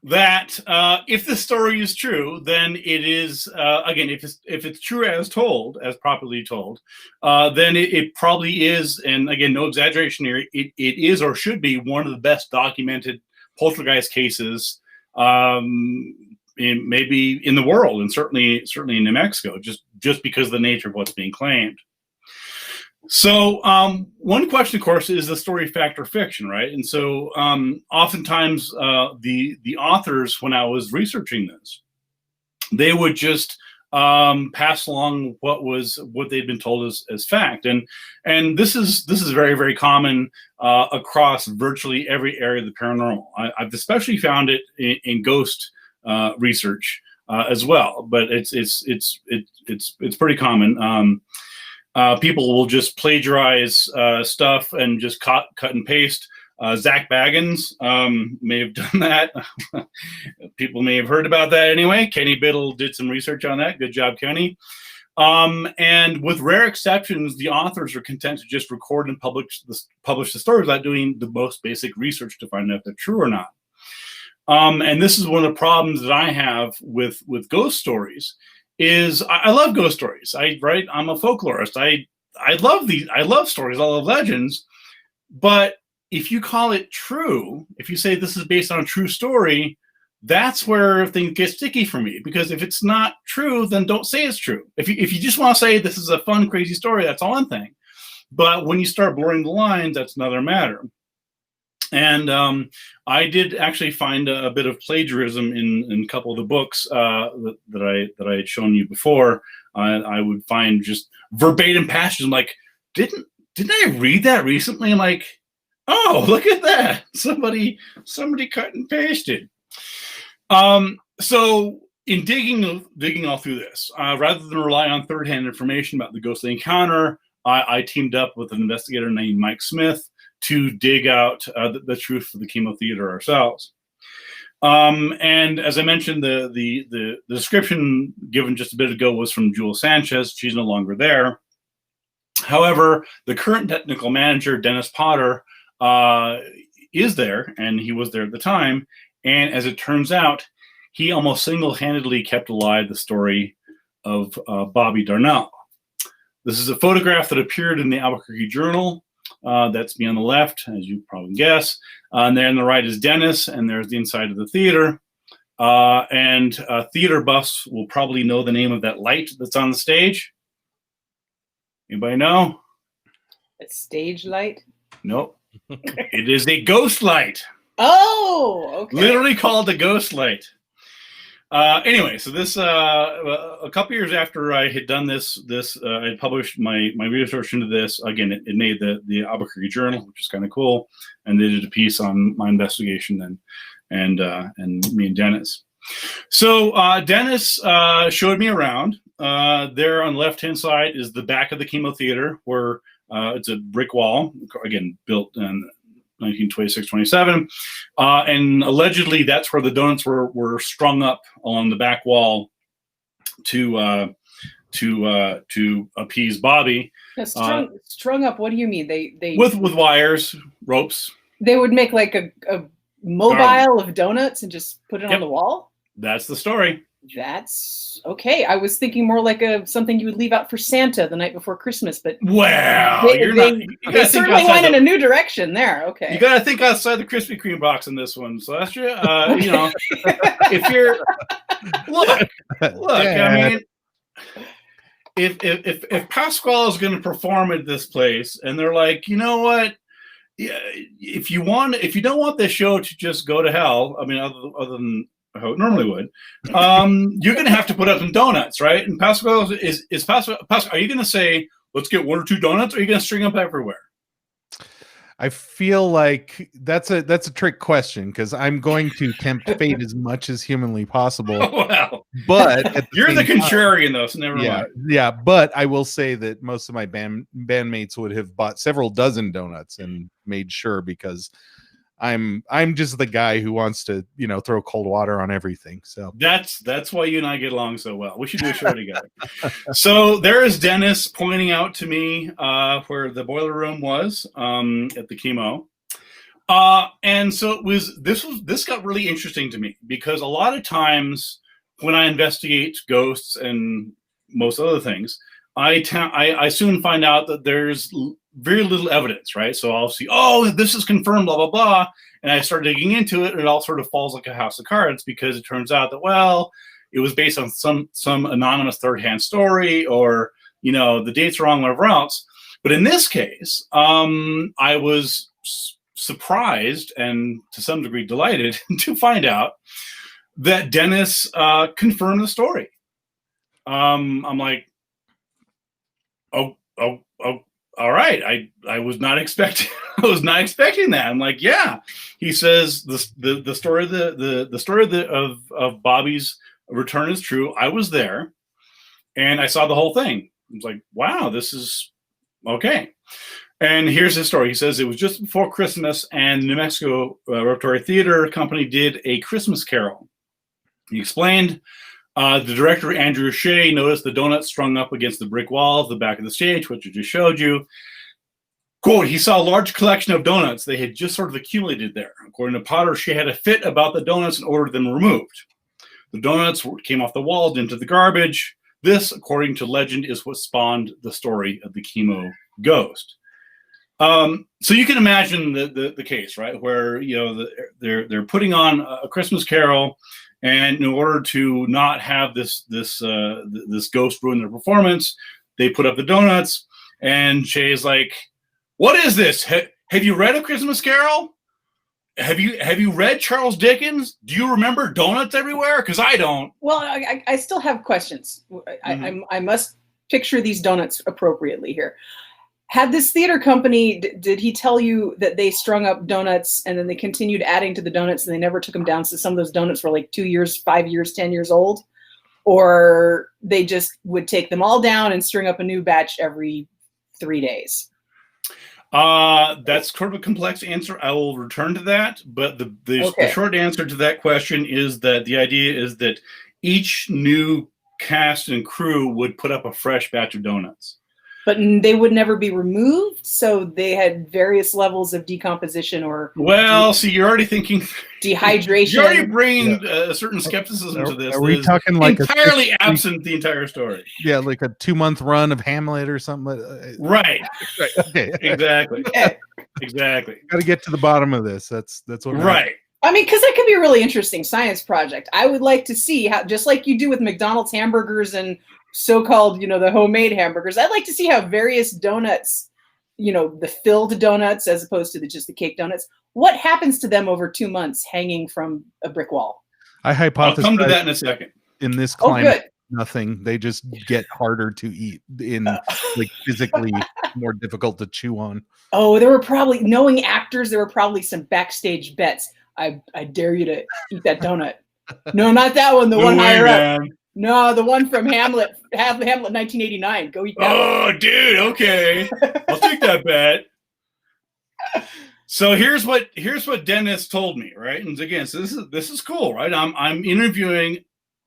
that if the story is true, then it is again, if it's true as told, as properly told, then it probably is, and again, no exaggeration here. It is or should be one of the best documented poltergeist cases, maybe in the world, and certainly in New Mexico, just because of the nature of what's being claimed. So one question, of course, is the story fact or fiction, right? And so oftentimes the authors, when I was researching this, they would just pass along what they'd been told as fact, and this is very, very common across virtually every area of the paranormal. I've especially found it in ghost research as well, but it's pretty common. People will just plagiarize stuff and just cut and paste. Zach Baggins may have done that. People may have heard about that anyway. Kenny Biddle did some research on that. Good job, Kenny. And with rare exceptions, the authors are content to just record and publish the stories without doing the most basic research to find out if they're true or not. And this is one of the problems that I have with ghost stories. Is I love ghost stories. I'm a folklorist. I love stories. I love legends. But if you call it true, if you say this is based on a true story, that's where things get sticky for me. Because if it's not true, then don't say it's true. If you just want to say this is a fun, crazy story, that's one thing. But when you start blurring the lines, that's another matter. And I did actually find a bit of plagiarism in a couple of the books that I had shown you before. I would find just verbatim passages. I'm like, didn't I read that recently? I'm like, oh, look at that! Somebody cut and pasted. So in digging all through this, rather than rely on third-hand information about the ghostly encounter, I teamed up with an investigator named Mike Smith to dig out the truth for the Chemo Theater ourselves. And as I mentioned, the description given just a bit ago was from Jewel Sanchez. She's no longer there. However, the current technical manager, Dennis Potter, is there, and he was there at the time. And as it turns out, he almost single-handedly kept alive the story of Bobby Darnell. This is a photograph that appeared in the Albuquerque Journal. That's me on the left, as you probably guess. And there on the right is Dennis, and there's the inside of the theater. And theater buffs will probably know the name of that light that's on the stage. Anybody know? A stage light? Nope. It is a ghost light. Oh, okay. Literally called a ghost light. Anyway, so this a couple years after I had done this, I had published my research into this. Again, it made the Albuquerque Journal, which is kind of cool, and they did a piece on my investigation and me and Dennis. So Dennis showed me around. There on the left-hand side is the back of the chemo theater, where it's a brick wall, again built in 1926-27, and allegedly that's where the donuts were strung up along the back wall to appease Bobby. Now, strung up. What do you mean? They with wires, ropes. They would make like a mobile of donuts and just put it on the wall. That's the story. That's okay. I was thinking more like something you would leave out for Santa the night before Christmas, but well, they certainly went in a new direction there. Okay, you got to think outside the Krispy Kreme box in this one, Celestia. If you're look, yeah. I mean, if Pasquale is going to perform at this place, and they're like, you know what? Yeah, if you don't want this show to just go to hell, I mean, other than how it normally would, you're going to have to put up some donuts, right? And Pasquale is Pasquale. Are you going to say, let's get 1 or 2 donuts, or are you going to string up everywhere? I feel like that's a trick question, because I'm going to tempt fate as much as humanly possible. Wow. But you're the contrarian, though, so never mind. Yeah, but I will say that most of my bandmates would have bought several dozen donuts and made sure, because I'm just the guy who wants to, throw cold water on everything. So that's why you and I get along so well. We should do a show together. So there is Dennis pointing out to me where the boiler room was at the chemo. And so this got really interesting to me, because a lot of times when I investigate ghosts and most other things, I soon find out that there's very little evidence, right? So I'll see, oh, this is confirmed, blah, blah, blah. And I start digging into it, and it all sort of falls like a house of cards, because it turns out that, well, it was based on some anonymous third-hand story, or, the dates are wrong, whatever else. But in this case, I was surprised and to some degree delighted to find out that Dennis confirmed the story. I'm like, oh, all right. I was not expecting. I was not expecting that. I'm like, yeah. He says the story of Bobby's return is true. I was there, and I saw the whole thing. I was like, wow, this is okay. And here's his story. He says it was just before Christmas, and New Mexico Repertory Theater Company did a Christmas Carol. He explained. The director, Andrew Shea, noticed the donuts strung up against the brick wall of the back of the stage, which I just showed you. Quote, he saw a large collection of donuts they had just sort of accumulated there. According to Potter, Shea had a fit about the donuts and ordered them removed. The donuts came off the wall into the garbage. This, according to legend, is what spawned the story of the chemo ghost. So you can imagine the case, right, where they're putting on a Christmas Carol. And in order to not have this ghost ruin their performance, they put up the donuts. And Shay's like, "What is this? Have you read A Christmas Carol? Have you read Charles Dickens? Do you remember donuts everywhere? Because I don't." Well, I still have questions. Mm-hmm. I must picture these donuts appropriately here. Had this theater company, did he tell you that they strung up donuts and then they continued adding to the donuts and they never took them down? So some of those donuts were like 2 years, 5 years, 10 years old, or they just would take them all down and string up a new batch every 3 days? That's sort of a complex answer. I will return to that. But the short answer to that question is that the idea is that each new cast and crew would put up a fresh batch of donuts. but they would never be removed. So they had various levels of decomposition or see, you're already thinking dehydration. You're already bringing a certain skepticism to this. Are we talking like entirely absent the entire story? Yeah, like a 2-month run of Hamlet or something. Right. Okay. Exactly. Exactly. Got to get to the bottom of this. That's what. Right. I mean, because that could be a really interesting science project. I would like to see how, just like you do with McDonald's hamburgers and so-called, the homemade hamburgers, I'd like to see how various donuts, the filled donuts as opposed to just the cake donuts, what happens to them over 2 months hanging from a brick wall? I hypothesize. I'll come to that in a second. In this climate, nothing. They just get harder to eat, like physically more difficult to chew on. Oh, there were probably, knowing actors, there were probably some backstage bets. I dare you to eat that donut. No, not that one. The one higher up. No, the one from Hamlet 1989. Go eat that. Oh, dude. Okay, I'll take that bet. So here's what Dennis told me, right? And again, so this is cool, right? I'm interviewing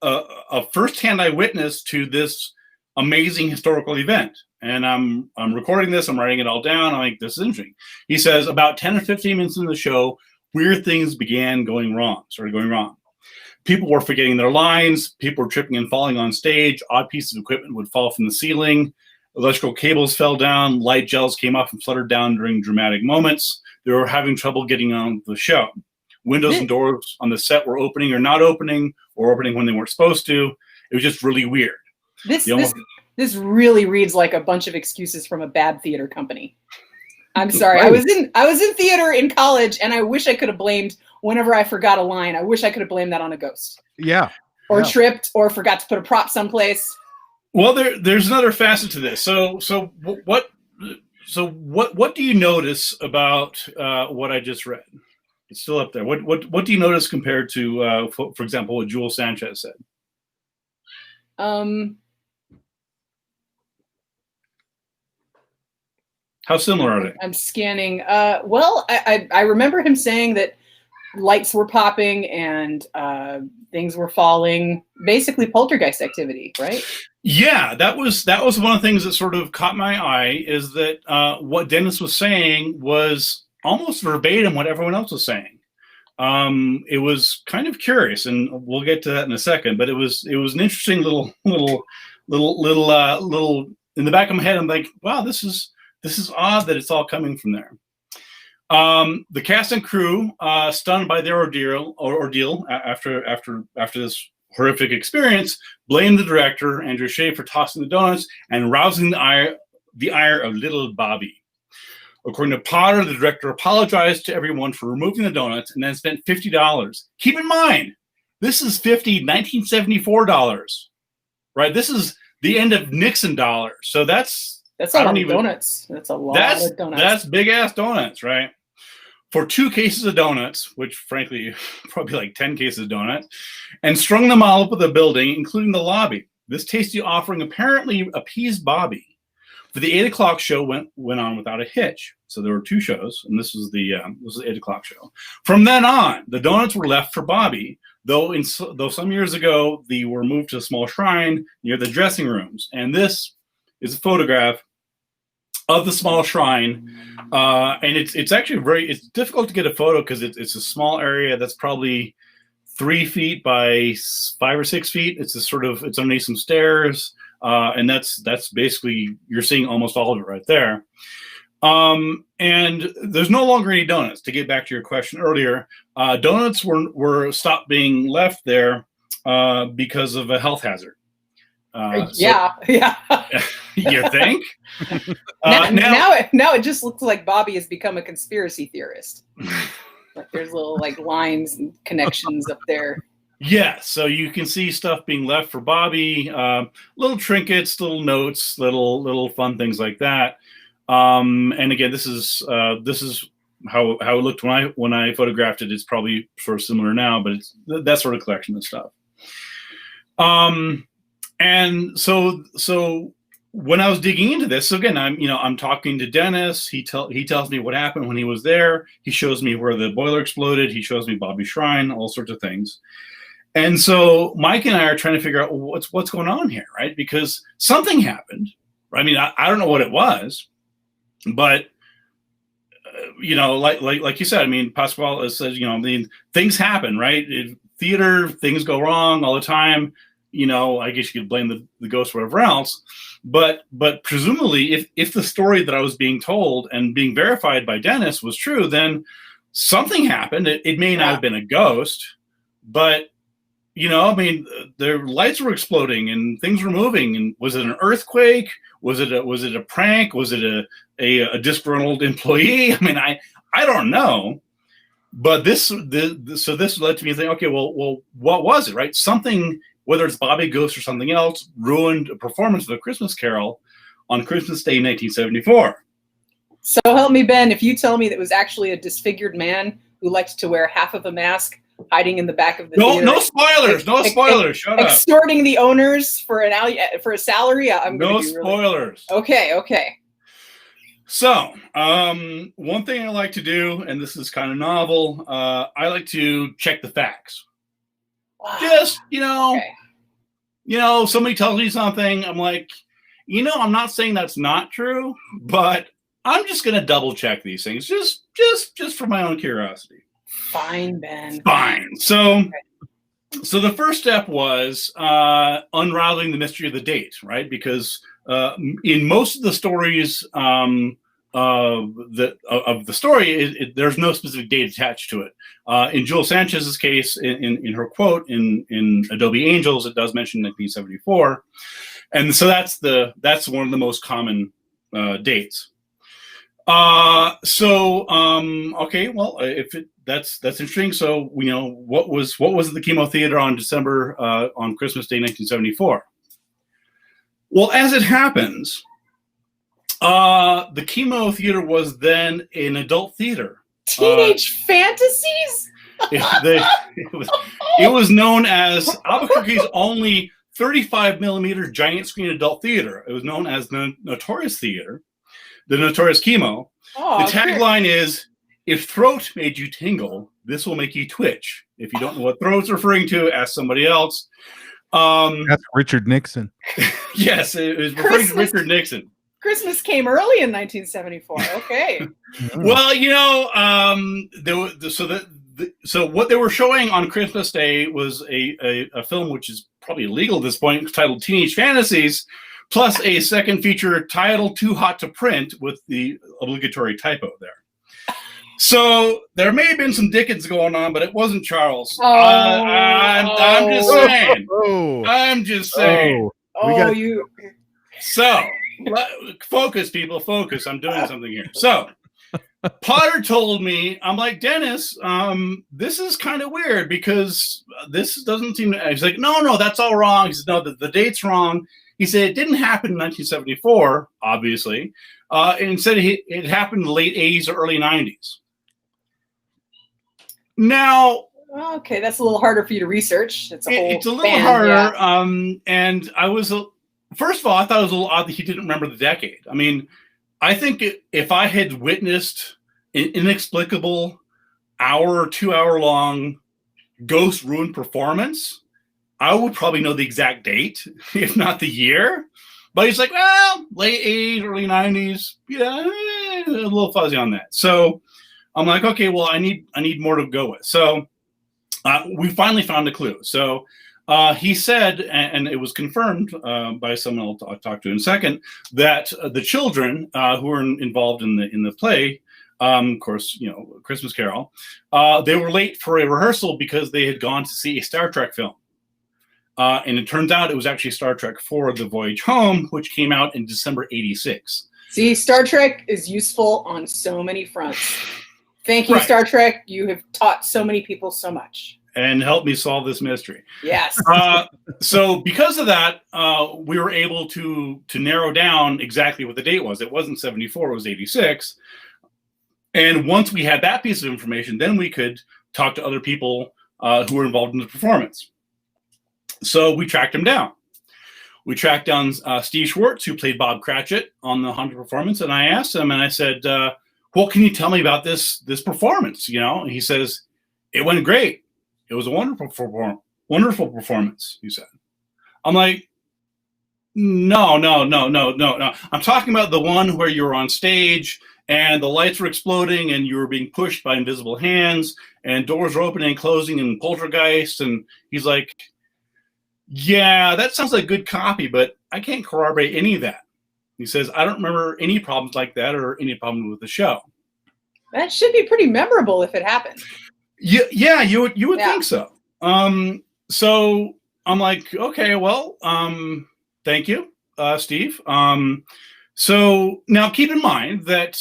a firsthand eyewitness to this amazing historical event, and I'm recording this. I'm writing it all down. I'm like, this is interesting. He says about 10 or 15 minutes into the show, weird things started going wrong. People were forgetting their lines. People were tripping and falling on stage. Odd pieces of equipment would fall from the ceiling. Electrical cables fell down. Light gels came up and fluttered down during dramatic moments. They were having trouble getting on the show. Windows and doors on the set were opening or not opening, or opening when they weren't supposed to. It was just really weird. This really reads like a bunch of excuses from a bad theater company. I'm sorry. Right. I was in theater in college, and I wish I could have blamed whenever I forgot a line. I wish I could have blamed that on a ghost. Yeah. Or tripped, or forgot to put a prop someplace. Well, there's another facet to this. So what do you notice about what I just read? It's still up there. What do you notice compared to, for example, what Jules Sanchez said? How similar are they? I'm scanning. Well, I remember him saying that lights were popping and things were falling. Basically, poltergeist activity, right? Yeah, that was one of the things that sort of caught my eye. Is that what Dennis was saying was almost verbatim what everyone else was saying. It was kind of curious, and we'll get to that in a second. But it was an interesting little in the back of my head. I'm like, wow, this is odd that it's all coming from there. The cast and crew, stunned by their ordeal after this horrific experience, blamed the director, Andrew Shea, for tossing the donuts and rousing the ire of little Bobby. According to Potter, the director apologized to everyone for removing the donuts and then spent $50. Keep in mind, this is $1974 dollars, right? This is the end of Nixon dollars. So that's a lot of donuts. That's a lot of donuts. That's big ass donuts, right? For 2 cases of donuts, which frankly, probably like 10 cases of donuts, and strung them all up with the building, including the lobby. This tasty offering apparently appeased Bobby. But the 8 o'clock show went on without a hitch. So there were 2 shows, and this was the 8 o'clock show. From then on, the donuts were left for Bobby, though some years ago they were moved to a small shrine near the dressing rooms. And this is a photograph of the small shrine, and it's actually it's difficult to get a photo because it's a small area that's probably 3 feet by 5 or 6 feet. It's underneath some stairs, and that's basically, you're seeing almost all of it right there. And there's no longer any donuts. To get back to your question earlier, donuts were stopped being left there because of a health hazard. Yeah. You think? Now it just looks like Bobby has become a conspiracy theorist. Like there's little lines and connections up there. Yeah, so you can see stuff being left for Bobby, little trinkets, little notes, little fun things like that. And again, this is how it looked when I photographed it. It's probably sort of similar now, but it's that sort of collection of stuff. And so when I was digging into this, so again, I'm talking to Dennis. He tells me what happened when he was there. He shows me where the boiler exploded. He shows me Bobby's shrine, all sorts of things. And so Mike and I are trying to figure out what's going on here, right? Because something happened, I mean, I don't know what it was, but like you said, I mean, Pasquale says, I mean, things happen, right? Theater, things go wrong all the time. I guess you could blame the ghost or whatever else, but presumably, if the story that I was being told and being verified by Dennis was true, then something happened. It may not have been a ghost, but I mean, their lights were exploding and things were moving. And was it an earthquake? Was it a prank? Was it a disgruntled employee? I mean, I don't know. But this led to me thinking, okay, well, what was it, right? Something, whether it's Bobby Ghost or something else, ruined a performance of A Christmas Carol on Christmas Day, 1974. So help me, Ben, if you tell me that it was actually a disfigured man who liked to wear half of a mask, hiding in the back of the theater. No spoilers. No spoilers. Shut up. Extorting the owners for a salary. I'm no spoilers. Okay. So, one thing I like to do, and this is kind of novel, I like to check the facts. Wow. Just, somebody tells me something, I'm like, I'm not saying that's not true, but I'm just going to double check these things just for my own curiosity. Fine, Ben. Fine. So the first step was unraveling the mystery of the date, right? Because in most of the stories of the story, there's no specific date attached to it. In Jewel Sanchez's case, in her quote in Adobe Angels, it does mention 1974, and so that's one of the most common dates. Okay, well, that's interesting. So, what was at the Chemo Theater on Christmas Day, 1974? Well, as it happens, the Chemo Theater was then an adult theater. Teenage Fantasies? It was known as Albuquerque's only 35 millimeter giant screen adult theater. It was known as the Notorious Theater. The Notorious Chemo. The tagline is, if throat made you tingle, this will make you twitch. If you don't know what throat's referring to, ask somebody else. That's Richard Nixon. Yes, it was referring to Richard Nixon. Christmas came early in 1974. Okay. Well, so what they were showing on Christmas Day was a film which is probably illegal at this point, titled Teenage Fantasies, plus a second feature titled Too Hot to Print with the obligatory typo there. So there may have been some Dickens going on, but it wasn't Charles. I'm just saying. I'm just saying. So focus, people, focus. I'm doing something here. So Potter told me, I'm like, Dennis, this is kind of weird because this doesn't seem to. He's like, no, that's all wrong. He said, no, the date's wrong. He said it didn't happen in 1974, obviously. Instead, it happened in the late 80s or early 90s. Now, okay, that's a little harder for you to research. It's a little harder. Yeah. And I was, first of all, I thought it was a little odd that he didn't remember the decade. I mean, I think if I had witnessed an inexplicable hour or 2 hour long ghost ruined performance, I would probably know the exact date, if not the year. But he's like, well, late 80s, early 90s. Yeah, a little fuzzy on that. So I'm like, okay, well, I need more to go with. So we finally found a clue. So he said, and it was confirmed by someone I'll talk to in a second, that the children who were involved in the play, of course, Christmas Carol, they were late for a rehearsal because they had gone to see a Star Trek film. And it turns out it was actually Star Trek IV, The Voyage Home, which came out in December 86. See, Star Trek is useful on so many fronts. Thank you, right. Star Trek. You have taught so many people so much. And helped me solve this mystery. Yes. So because of that, we were able to narrow down exactly what the date was. It wasn't 74, it was 86. And once we had that piece of information, then we could talk to other people who were involved in the performance. So we tracked him down. We tracked down Steve Schwartz, who played Bob Cratchit on the Haunted performance. And I asked him, and I said, what can you tell me about this performance? And he says, it went great. It was a wonderful performance, he said. I'm like, No. I'm talking about the one where you were on stage and the lights were exploding and you were being pushed by invisible hands and doors were opening and closing and poltergeist. And he's like, yeah, that sounds like good copy, but I can't corroborate any of that. He says, I don't remember any problems like that or any problem with the show. That should be pretty memorable if it happened. Yeah, you would think so. So I'm like, okay, well, thank you, Steve. So now keep in mind that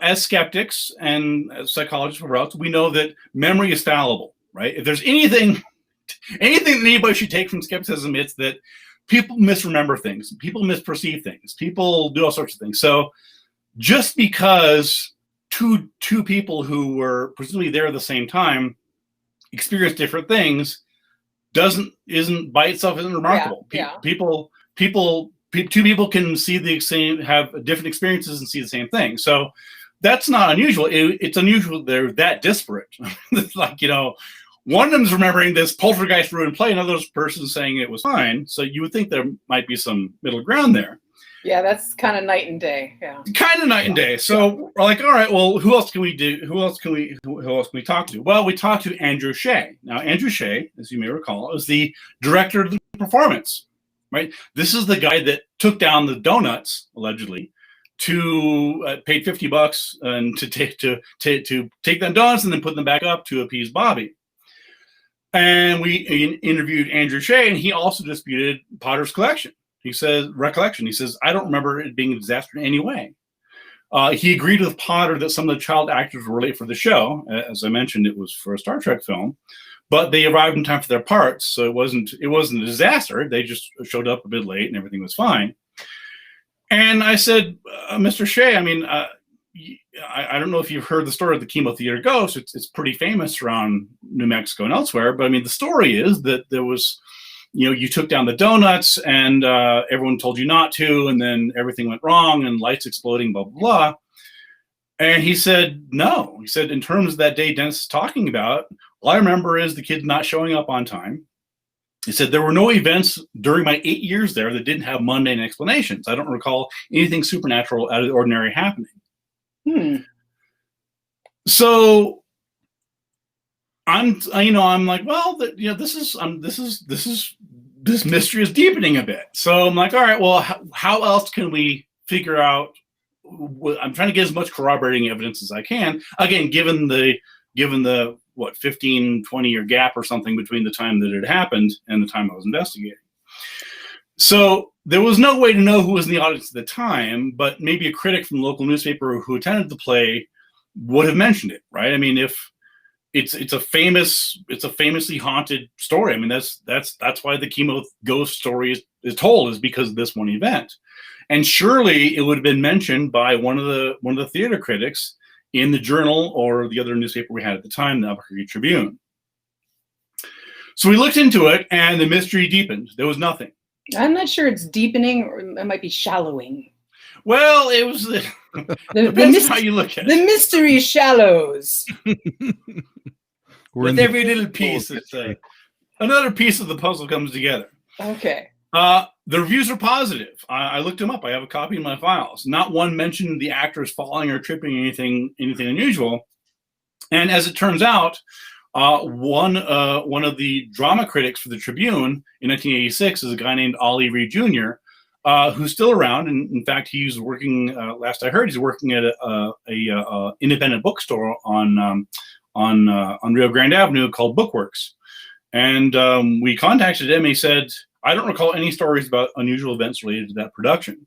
as skeptics and as psychologists or else, we know that memory is fallible, right? If there's anything that anybody should take from skepticism, it's that people misremember things, people misperceive things, people do all sorts of things. So just because two people who were presumably there at the same time experience different things isn't by itself isn't remarkable. Two people can see the same, have different experiences and see the same thing. So that's not unusual. It's unusual they're that disparate. It's like, one of them's remembering this poltergeist ruined play, another person saying it was fine. So you would think there might be some middle ground there. Yeah, that's kind of night and day. Yeah, kind of night and day. So we're like, all right, well, who else can we talk to? Well, we talked to Andrew Shea. Now, Andrew Shea, as you may recall, is the director of the performance. Right, this is the guy that took down the donuts allegedly, to paid $50 and to take them donuts and then put them back up to appease Bobby. And we interviewed Andrew Shea, and he also disputed Potter's recollection. He says, I don't remember it being a disaster in any way. He agreed with Potter that some of the child actors were late for the show. As I mentioned, it was for a Star Trek film, but they arrived in time for their parts, so it wasn't a disaster. They just showed up a bit late, and everything was fine. And I said, Mr. Shea, I mean, I don't know if you've heard the story of the Chemo Theater Ghost. It's pretty famous around New Mexico and elsewhere. But I mean, the story is that there was, you took down the donuts and everyone told you not to, and then everything went wrong and lights exploding, blah, blah, blah. And he said, no. He said, in terms of that day Dennis is talking about, all I remember is the kids not showing up on time. He said, there were no events during my 8 years there that didn't have mundane explanations. I don't recall anything supernatural out of the ordinary happening. So I'm like, well, this mystery is deepening a bit. So I'm like, all right, well, how else can we figure out? I'm trying to get as much corroborating evidence as I can. Again, given the 15, 20-year gap or something between the time that it happened and the time I was investigating. So there was no way to know who was in the audience at the time, but maybe a critic from the local newspaper who attended the play would have mentioned it, right? I mean, if it's a famously haunted story. I mean, that's why the Chemo Ghost story is told, is because of this one event. And surely it would have been mentioned by one of the theater critics in the Journal or the other newspaper we had at the time, the Albuquerque Tribune. So we looked into it, and the mystery deepened. There was nothing. I'm not sure it's deepening, or it might be shallowing. Well, it was depends how you look at it. The mystery shallows. With every little piece, another piece of the puzzle comes together. Okay. The reviews are positive. I looked them up. I have a copy in my files. Not one mentioned the actors falling or tripping, anything unusual. And as it turns out, one of the drama critics for the Tribune in 1986 is a guy named Ollie Reed Jr., who's still around. And in fact, he's working. Last I heard, he's working at a independent bookstore on Rio Grande Avenue called Bookworks. And we contacted him. And he said, I don't recall any stories about unusual events related to that production.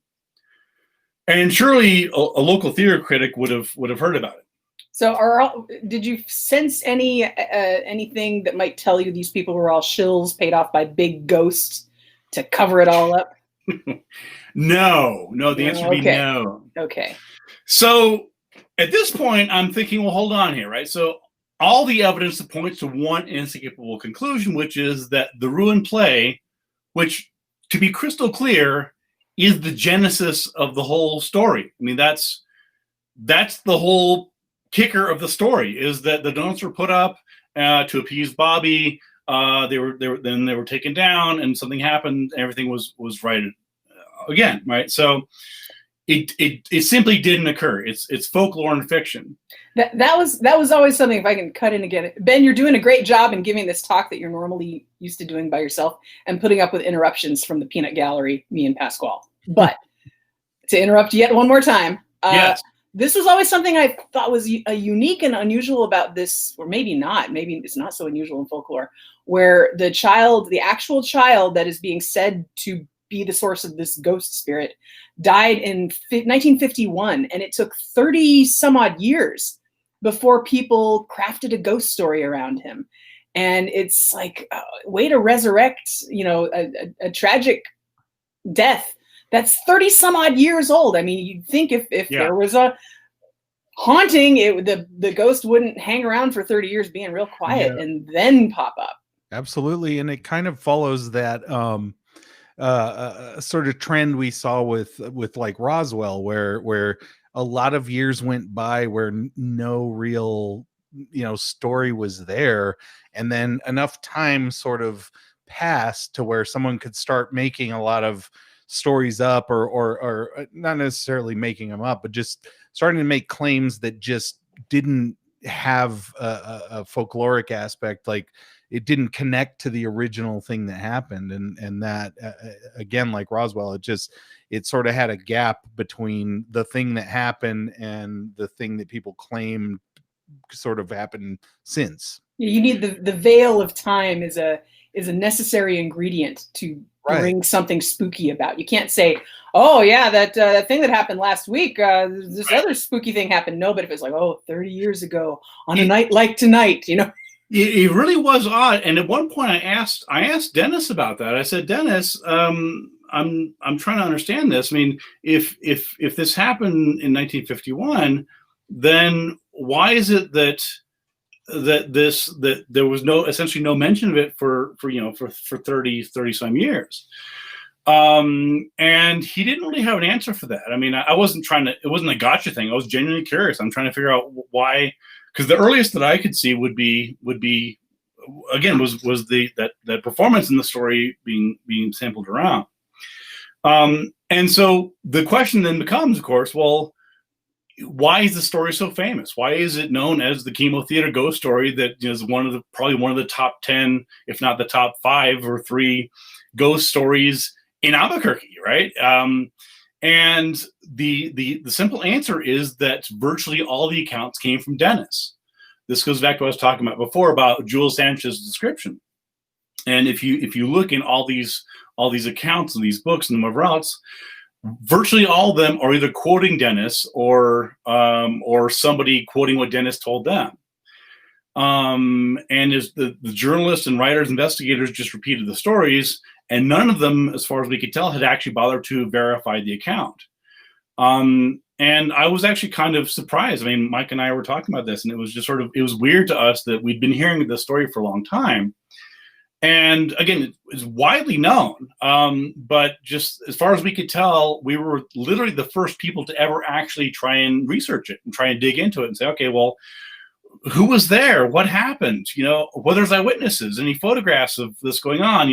And surely a local theater critic would have heard about it. So did you sense anything that might tell you these people were all shills paid off by big ghosts to cover it all up? No, the answer would be no. Okay. So at this point, I'm thinking, well, hold on here, right? So all the evidence points to one inescapable conclusion, which is that the ruined play, which, to be crystal clear, is the genesis of the whole story. I mean, that's the whole kicker of the story, is that the donuts were put up to appease Bobby. They were taken down, and something happened. And everything was righted again, right? So it simply didn't occur. It's folklore and fiction. That was always something. If I can cut in again, Ben, you're doing a great job in giving this talk that you're normally used to doing by yourself and putting up with interruptions from the peanut gallery, me and Pasquale. But to interrupt yet one more time, Yes. This was always something I thought was unique and unusual about this, or maybe not. Maybe it's not so unusual in folklore, where the actual child that is being said to be the source of this ghost spirit died in 1951, and it took 30 some odd years before people crafted a ghost story around him. And it's like a way to resurrect, a tragic death that's 30 some odd years old. I mean, you'd think if there was a haunting, the ghost wouldn't hang around for 30 years being real quiet and then pop up. Absolutely. And it kind of follows that sort of trend we saw with like Roswell, where a lot of years went by where no real story was there, and then enough time sort of passed to where someone could start making a lot of stories up, or not necessarily making them up, but just starting to make claims that just didn't have a folkloric aspect. Like, it didn't connect to the original thing that happened, and that again, like Roswell, it sort of had a gap between the thing that happened and the thing that people claimed sort of happened since. You need the veil of time is a necessary ingredient to bring something spooky about. You can't say, oh yeah, that thing that happened last week, this other spooky thing happened. No, but if it's like, 30 years ago on a night like tonight, It really was odd. And at one point I asked Dennis about that. I said, Dennis, I'm trying to understand this. I mean, if this happened in 1951, then why is it that there was essentially no mention of it for 30 some years? And he didn't really have an answer for that. I mean, it wasn't a gotcha thing. I was genuinely curious. I'm trying to figure out why, because the earliest that I could see would be again was that performance in the story being sampled around. And so the question then becomes, of course, well, why is the story so famous? Why is it known as the Chemo Theater ghost story that is probably one of the top 10, if not the top 5 or 3 ghost stories in Albuquerque, right? And the simple answer is that virtually all the accounts came from Dennis. This goes back to what I was talking about before about Jules Sanchez's description. And if you look in all these accounts and these books and whatever else, virtually all of them are either quoting Dennis or somebody quoting what Dennis told them. And as the journalists and writers, investigators just repeated the stories, and none of them, as far as we could tell, had actually bothered to verify the account. And I was actually kind of surprised. I mean, Mike and I were talking about this, and it was just it was weird to us that we'd been hearing this story for a long time. And again, it's widely known, but just as far as we could tell, we were literally the first people to ever actually try and research it and try and dig into it and say, okay, well, who was there? What happened? Whether there's eyewitnesses, any photographs of this going on,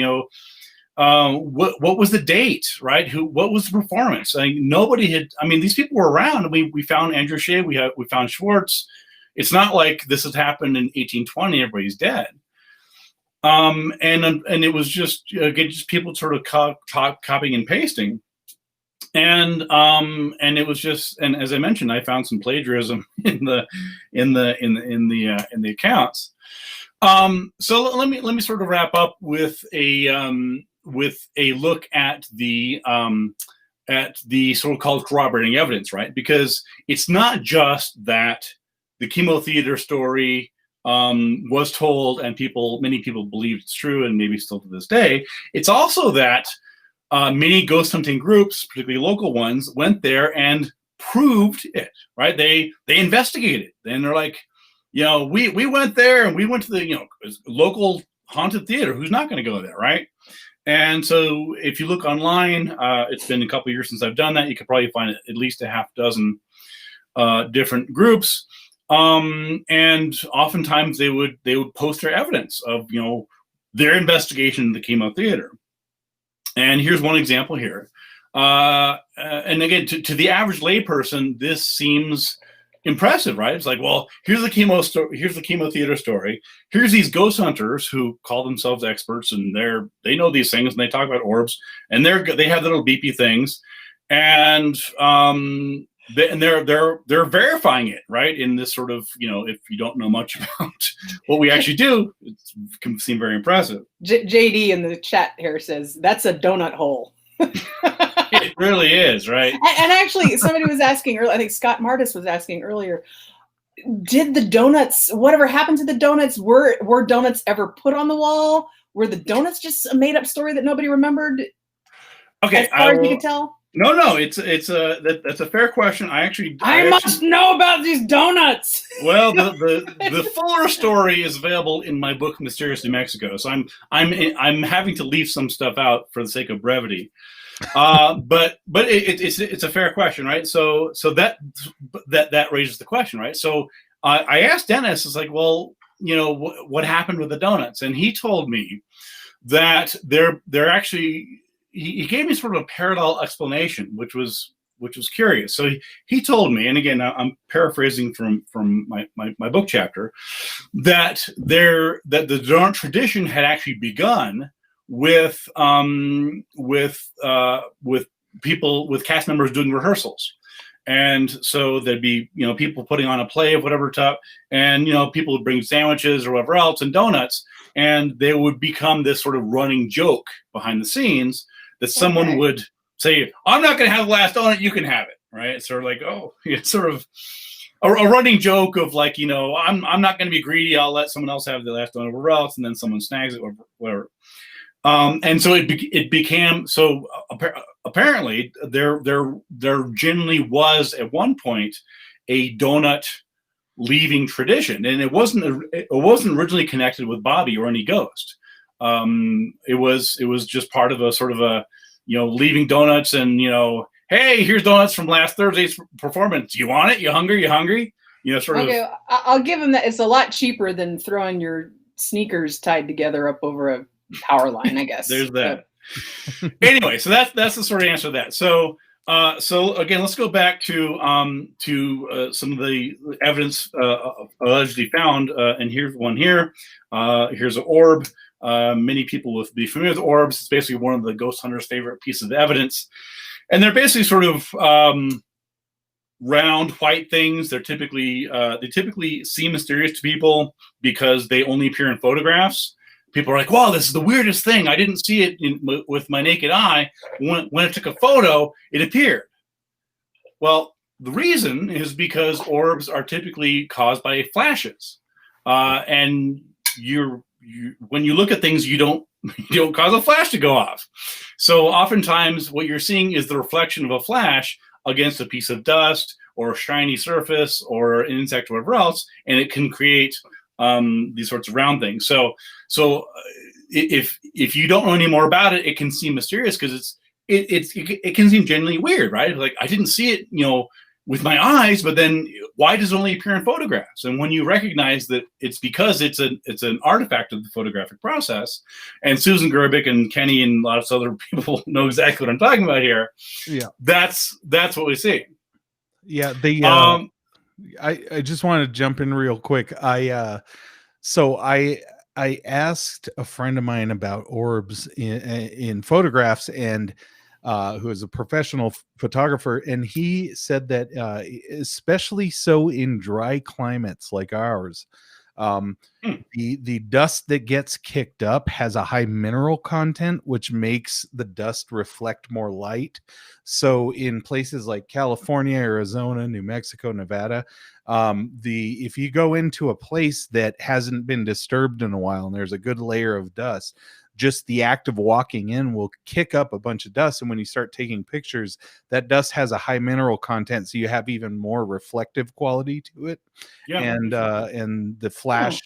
what was the date, right? What was the performance? These people were around. We found Andrew Shea, we found Schwartz. It's not like this has happened in 1820, everybody's dead. And it was just people sort of copying and pasting, and it was just, and as I mentioned, I found some plagiarism in the accounts. So let me sort of wrap up with a look at the so-called corroborating evidence, right? Because it's not just that the Chemo Theater story was told and many people believed it's true, and maybe still to this day. It's also that many ghost hunting groups, particularly local ones, went there and proved it, right? They investigated, and they're like, we went there and we went to the local haunted theater. Who's not going to go there, right? And so if you look online, it's been a couple of years since I've done that. You could probably find at least a half dozen different groups. And oftentimes they would post their evidence of their investigation in the Chemo Theater. And here's one example here. And again, to the average layperson, this seems impressive, right? It's like, well, here's the chemo theater story. Here's these ghost hunters who call themselves experts, and they know these things, and they talk about orbs, and they have little beepy things, and they're verifying it, right? In this sort of, if you don't know much about what we actually do, it can seem very impressive. JD in the chat here says that's a donut hole. It really is, right? And actually, somebody was asking earlier, I think Scott Martis was asking earlier, did the donuts, whatever happened to the donuts, were donuts ever put on the wall? Were the donuts just a made up story that nobody remembered? Okay, as far as you can tell. No, that's a fair question. I must know about these donuts. Well, the fuller story is available in my book Mysterious New Mexico. So I'm having to leave some stuff out for the sake of brevity. But it's a fair question, right? So that raises the question, right? So I asked Dennis, it's like, well, what happened with the donuts? And he told me that they're actually, he gave me sort of a parallel explanation, which was curious. So he told me, and again, I'm paraphrasing from my book chapter, that the donut tradition had actually begun with people, with cast members doing rehearsals. And so there'd be, people putting on a play of whatever type, and, people would bring sandwiches or whatever else and donuts, and they would become this sort of running joke behind the scenes that someone would say, I'm not going to have the last donut, you can have it, right? It's sort of like, it's sort of a running joke of like, I'm not going to be greedy, I'll let someone else have the last donut or else, and then someone snags it or whatever. And so it became, so apparently there genuinely was at one point a donut leaving tradition, and it wasn't originally connected with Bobby or any ghost. It was just part of a sort of a, leaving donuts and, hey, here's donuts from last Thursday's performance. You want it? You hungry? Okay, I'll give him that. It's a lot cheaper than throwing your sneakers tied together up over a power line, I guess. There's that. Anyway, so that's the sort of answer to that. So again, let's go back to some of the evidence allegedly found, and here's one here. Here's an orb. Many people will be familiar with orbs. It's basically one of the ghost hunters' favorite pieces of evidence, and they're basically sort of round white things. They typically seem mysterious to people because they only appear in photographs. People are like, wow, this is the weirdest thing. I didn't see it with my naked eye. When I took a photo, it appeared. Well, the reason is because orbs are typically caused by flashes. And when you look at things, you don't cause a flash to go off. So oftentimes what you're seeing is the reflection of a flash against a piece of dust or a shiny surface or an insect or whatever else, and it can create these sorts of round things. So if you don't know any more about it, it can seem mysterious because it can seem genuinely weird, right? Like, I didn't see it, with my eyes, but then why does it only appear in photographs? And when you recognize that it's because it's an artifact of the photographic process, and Susan Gerbic and Kenny and lots of other people know exactly what I'm talking about here. Yeah, that's what we see. Yeah, I just want to jump in real quick. I asked a friend of mine about orbs in photographs, and who is a professional photographer, and he said that especially so in dry climates like ours, the dust that gets kicked up has a high mineral content, which makes the dust reflect more light. So in places like California, Arizona, New Mexico, Nevada, if you go into a place that hasn't been disturbed in a while and there's a good layer of dust, just the act of walking in will kick up a bunch of dust. And when you start taking pictures, that dust has a high mineral content, so you have even more reflective quality to it. Yeah, and the flash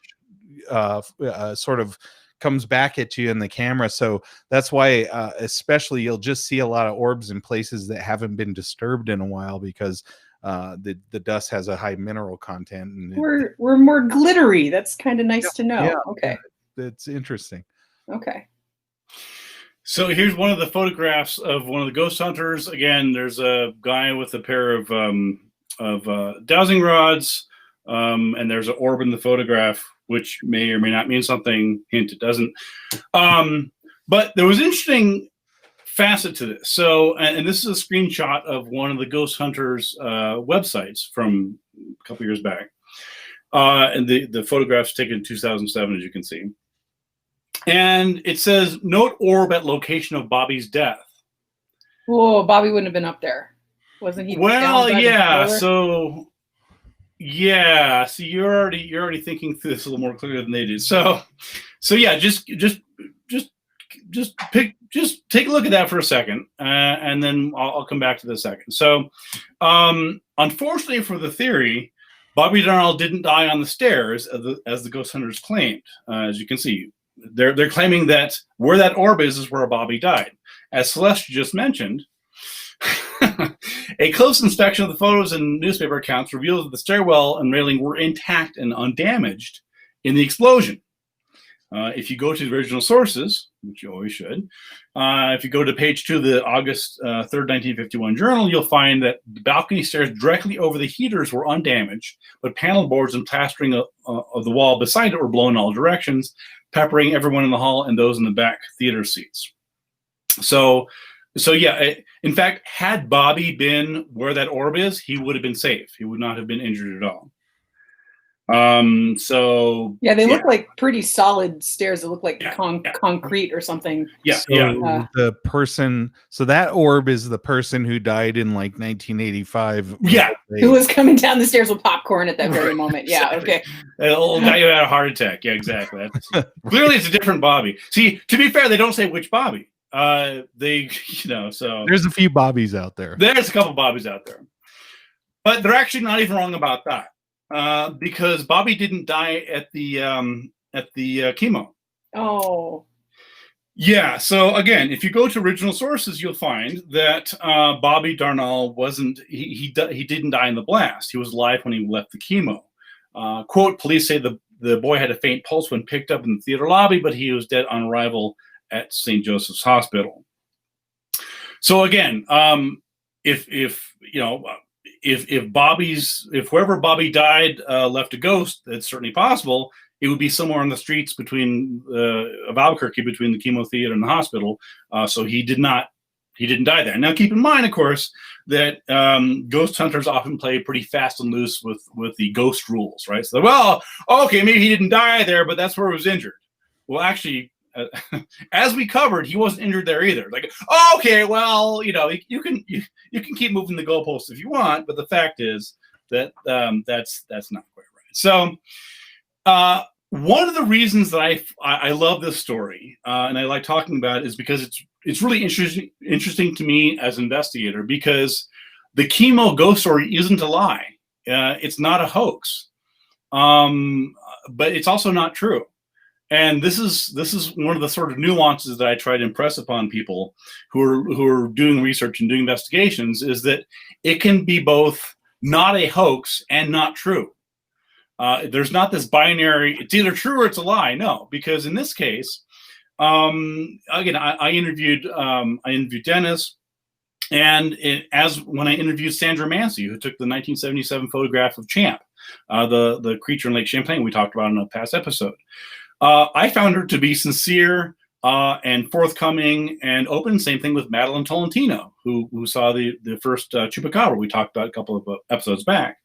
sort of comes back at you in the camera. So that's why especially you'll just see a lot of orbs in places that haven't been disturbed in a while, because the dust has a high mineral content. And we're more glittery. That's kind of nice to know. Yeah, okay. That's interesting. Okay. So here's one of the photographs of one of the ghost hunters. Again, there's a guy with a pair of dowsing rods, and there's an orb in the photograph, which may or may not mean something. Hint, it doesn't. But there was an interesting facet to this. So, and this is a screenshot of one of the ghost hunters' websites from a couple years back. And the photograph's taken in 2007, as you can see. And it says, note orb at location of Bobby's death. Whoa, Bobby wouldn't have been up there. Wasn't he? Well, yeah. So you're already thinking through this a little more clearly than they did. So yeah, just take a look at that for a second, and then I'll come back to the second. So, unfortunately for the theory, Bobby Darnell didn't die on the stairs as the ghost hunters claimed. As you can see, they're claiming that where that orb is where Bobby died. As Celeste just mentioned, a close inspection of the photos and newspaper accounts reveals that the stairwell and railing were intact and undamaged in the explosion. If you go to the original sources, which you always should, if you go to page 2 of the August 3rd, 1951 journal, you'll find that the balcony stairs directly over the heaters were undamaged, but panel boards and plastering of the wall beside it were blown in all directions, peppering everyone in the hall and those in the back theater seats. So yeah, in fact, had Bobby been where that orb is, he would have been safe. He would not have been injured at all. So yeah, they look like pretty solid stairs. They look like Yeah. concrete or something. Yeah, So the person, so that orb is the person who died in like 1985. Yeah. Who was coming down the stairs with popcorn at that very moment. Yeah, Exactly. okay. An old guy who had a heart attack. Yeah, exactly. Clearly, it's a different Bobby. See, to be fair, they don't say which Bobby. They, so There's a few Bobbies out there. there's a couple Bobbies out there, but they're actually not even wrong about that. Because Bobby didn't die at the chemo. Oh. Yeah. So again, if you go to original sources, you'll find that Bobby Darnell wasn't. He didn't die in the blast. He was alive when he left the chemo. Quote: Police say the boy had a faint pulse when picked up in the theater lobby, but he was dead on arrival at St. Joseph's Hospital. So again, if wherever Bobby died left a ghost, that's certainly possible. It would be somewhere on the streets of Albuquerque, between the chemo theater and the hospital. So he didn't die there. Now, keep in mind, of course, that ghost hunters often play pretty fast and loose with the ghost rules, right? So, well, okay, maybe he didn't die there, but that's where he was injured. Well, actually, as we covered, he wasn't injured there either. Like, oh, okay, well, you can keep moving the goalposts if you want, but the fact is that that's not quite right. So, one of the reasons that I love this story and I like talking about it is because it's really interesting to me as an investigator, because the chemo ghost story isn't a lie. It's not a hoax, but it's also not true. And this is one of the sort of nuances that I try to impress upon people who are doing research and doing investigations, is that it can be both not a hoax and not true. There's not this binary, it's either true or it's a lie. No, because in this case, again, I interviewed Dennis, and when I interviewed Sandra Mancy, who took the 1977 photograph of Champ, the creature in Lake Champlain we talked about in a past episode. I found her to be sincere and forthcoming and open. Same thing with Madeline Tolentino, who saw the first Chupacabra we talked about a couple of episodes back.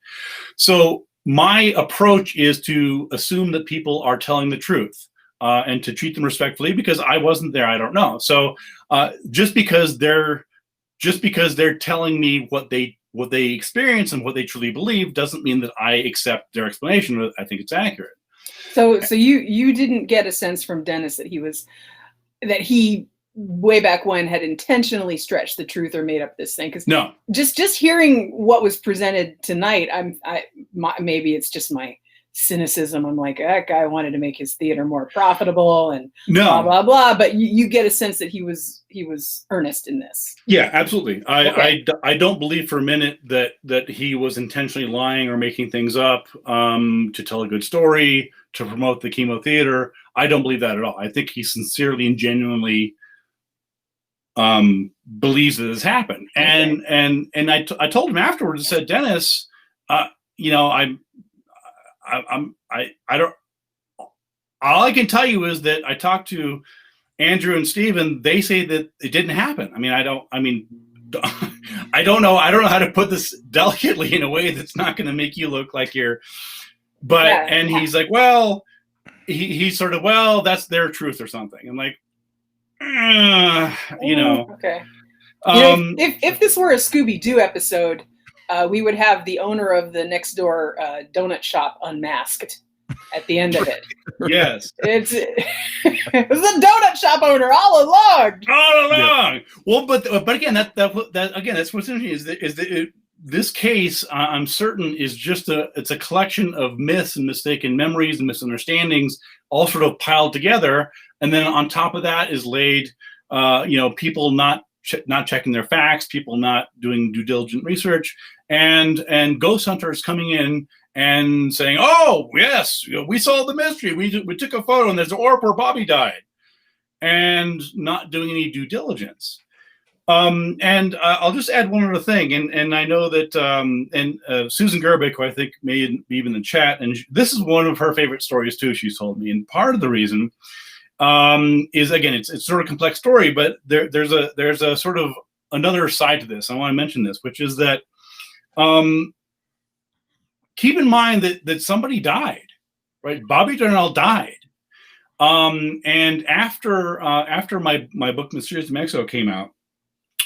So my approach is to assume that people are telling the truth and to treat them respectfully, because I wasn't there, I don't know. So just because they're telling me what they experience and what they truly believe doesn't mean that I accept their explanation or I think it's accurate. So you didn't get a sense from Dennis that he way back when had intentionally stretched the truth or made up this thing? Because no, just hearing what was presented tonight, maybe it's just my cynicism. I'm like, that guy wanted to make his theater more profitable and blah blah blah. But you get a sense that he was earnest in this. Yeah, absolutely. Okay. I don't believe for a minute that he was intentionally lying or making things up to tell a good story, to promote the chemo theater. I don't believe that at all. I think he sincerely and genuinely believes that this happened. And I told him afterwards, I said, Dennis, you know, I don't. All I can tell you is that I talked to Andrew and Stephen. They say that it didn't happen. I mean, I don't know. I don't know how to put this delicately in a way that's not going to make you look like you're. But and he's like, well, he's sort of, well, that's their truth or something. I'm like, you know. Okay. If this were a Scooby-Doo episode, we would have the owner of the next door donut shop unmasked at the end of it. Yes. It was the donut shop owner all along. Yeah. Well, but again, that again, that's what's interesting is that this case, I'm certain, is just it's a collection of myths and mistaken memories and misunderstandings, all sort of piled together, and then on top of that is laid, people not checking their facts, people not doing due diligent research, and ghost hunters coming in and saying, "Oh, yes, we solved the mystery. We took a photo, and there's an orb where Bobby died," and not doing any due diligence. And I'll just add one other thing, and I know that Susan Gerbic, who I think may be even in the chat, and this is one of her favorite stories too. She's told me, and part of the reason is, again, it's sort of a complex story, but there's a sort of another side to this. I want to mention this, which is that keep in mind that somebody died, right? Bobby Darnell died. And after my book Mysterious Mexico came out,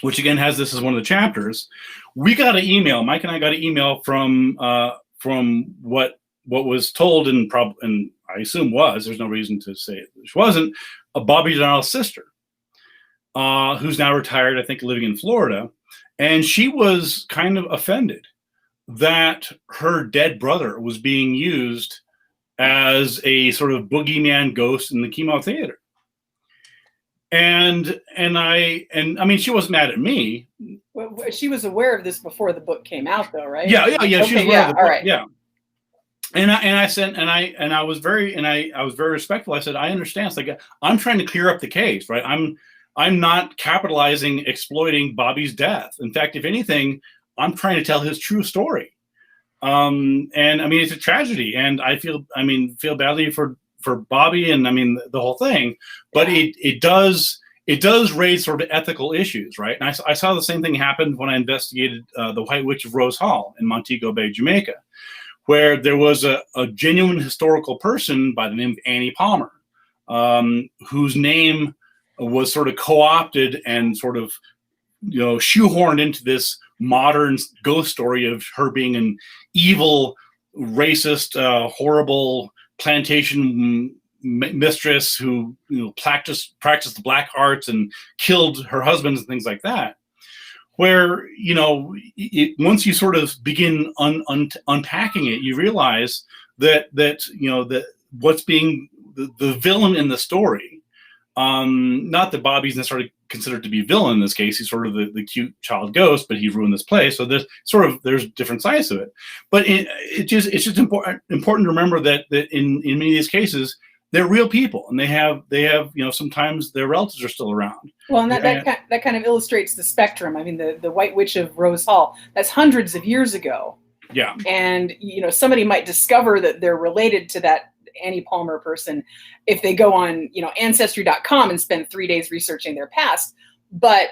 which again has this as one of the chapters, we got an email. Mike and I got an email from what was told, and I assume there's no reason to say it wasn't, Bobby Darnell's sister, who's now retired, I think living in Florida, and she was kind of offended that her dead brother was being used as a sort of boogeyman ghost in the chemo theater. And I mean, she wasn't mad at me. Well, she was aware of this before the book came out, though, right? Yeah. Okay, she was aware of the book. All right. Yeah. And I was very respectful. I said, I understand. It's like, I'm trying to clear up the case, right? I'm not capitalizing, exploiting Bobby's death. In fact, if anything, I'm trying to tell his true story. And I mean, it's a tragedy, and I feel badly for Bobby, and I mean the whole thing, but it does raise sort of ethical issues, right? And I saw the same thing happen when I investigated the White Witch of Rose Hall in Montego Bay, Jamaica, where there was a genuine historical person by the name of Annie Palmer, whose name was sort of co-opted and sort of shoehorned into this modern ghost story of her being an evil, racist, horrible plantation mistress who practiced the black arts and killed her husbands and things like that. Where once you sort of begin unpacking it, you realize that what's being the villain in the story. Not that Bobby's necessarily considered to be villain in this case. He's sort of the cute child ghost, but he ruined this place. So there's different sides to it. But it's just important to remember that in many of these cases, they're real people, and they have sometimes their relatives are still around. Well, and that kind of illustrates the spectrum. I mean, the White Witch of Rose Hall, that's hundreds of years ago. Yeah. And somebody might discover that they're related to that Annie Palmer person if they go on ancestry.com and spend 3 days researching their past, but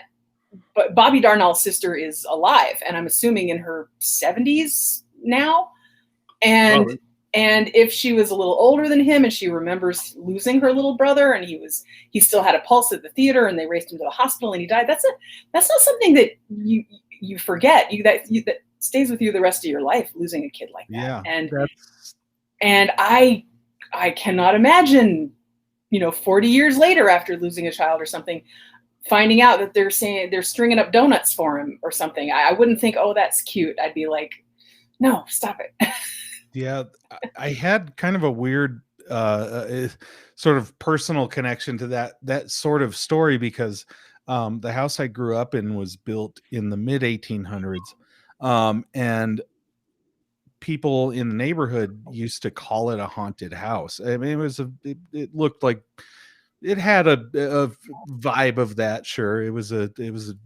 Bobby Darnell's sister is alive, and I'm assuming in her 70s now, and if she was a little older than him and she remembers losing her little brother, and he still had a pulse at the theater, and they raced him to the hospital and he died, that's not something that you forget, that stays with you the rest of your life, losing a kid like that. Yeah, and I cannot imagine, 40 years later after losing a child or something, finding out that they're stringing up donuts for him or something. I wouldn't think, oh, that's cute. I'd be like, no, stop it. Yeah, I had kind of a weird sort of personal connection to that sort of story, because the house I grew up in was built in the mid 1800s, and people in the neighborhood used to call it a haunted house. I mean, it looked like it had a vibe of that. Sure, it was a